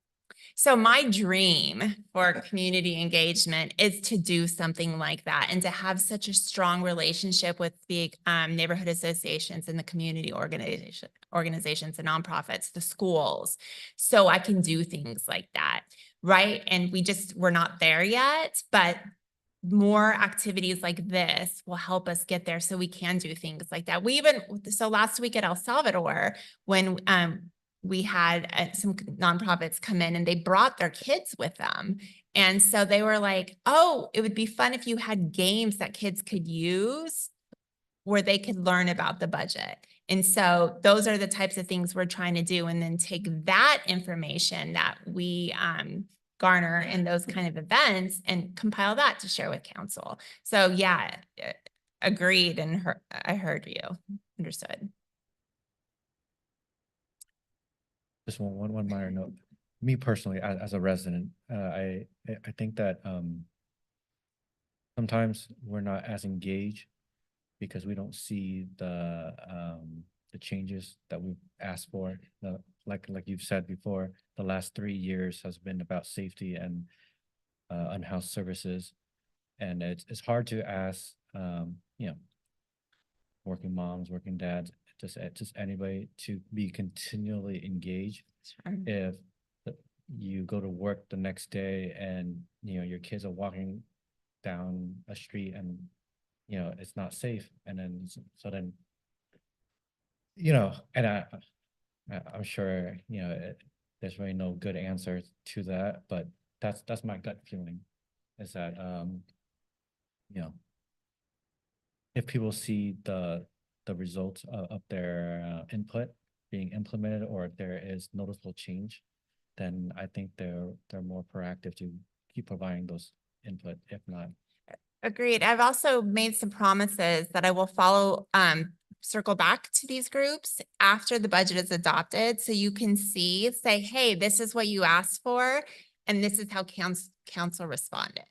So my dream for community engagement is to do something like that and to have such a strong relationship with the neighborhood associations and the community organizations and nonprofits, the schools, so I can do things like that, right? And we're not there yet, but more activities like this will help us get there so we can do things like that. So last week at El Salvador, when we had some nonprofits come in and they brought their kids with them. And so they were like, oh, it would be fun if you had games that kids could use where they could learn about the budget. And so those are the types of things we're trying to do. And then take that information that we garner in those kind of events and compile that to share with council. So yeah, agreed. And I heard you, understood. Just one minor note. Me personally, as a resident, I think that sometimes we're not as engaged because we don't see the changes that we've asked for. Like you've said before, the last 3 years has been about safety and unhoused services, and it's hard to ask working moms, working dads, just anybody to be continually engaged. Sure. If you go to work the next day and your kids are walking down a street and it's not safe, and then and I'm sure there's really no good answer to that, but that's my gut feeling, is that if people see the results of their input being implemented, or if there is noticeable change, then I think they're more proactive to keep providing those input, if not. Agreed. I've also made some promises that I will follow, circle back to these groups after the budget is adopted. So you can say, hey, this is what you asked for, and this is how council responded.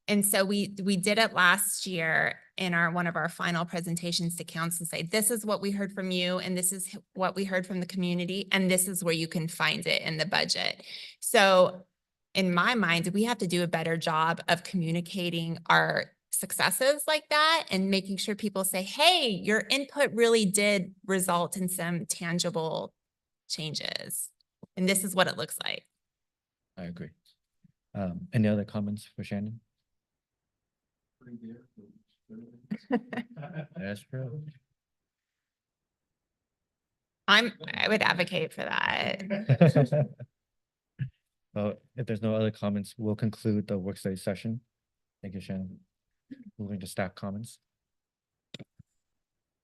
And so we did it last year in one of our final presentations to council, say, this is what we heard from you, and this is what we heard from the community, and this is where you can find it in the budget. So in my mind, we have to do a better job of communicating our successes like that and making sure people say, hey, your input really did result in some tangible changes. And this is what it looks like. I agree. Any other comments for Shannon? That's true. I would advocate for that. Well, if there's no other comments, we'll conclude the work study session. Thank you, Shannon. Moving to staff comments.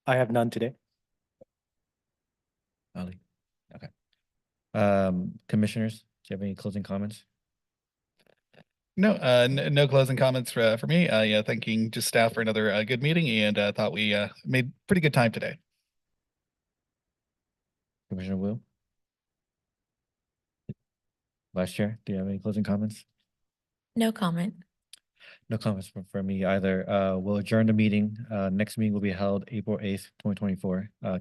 I have none today. Ali. Okay. Commissioners, do you have any closing comments? No, no closing comments for me. Yeah, thanking just staff for another good meeting and thought we made pretty good time today. Commissioner Wu? Vice Chair, do you have any closing comments? No comment. No comments from me either. We'll adjourn the meeting. Next meeting will be held April 8th, 2024.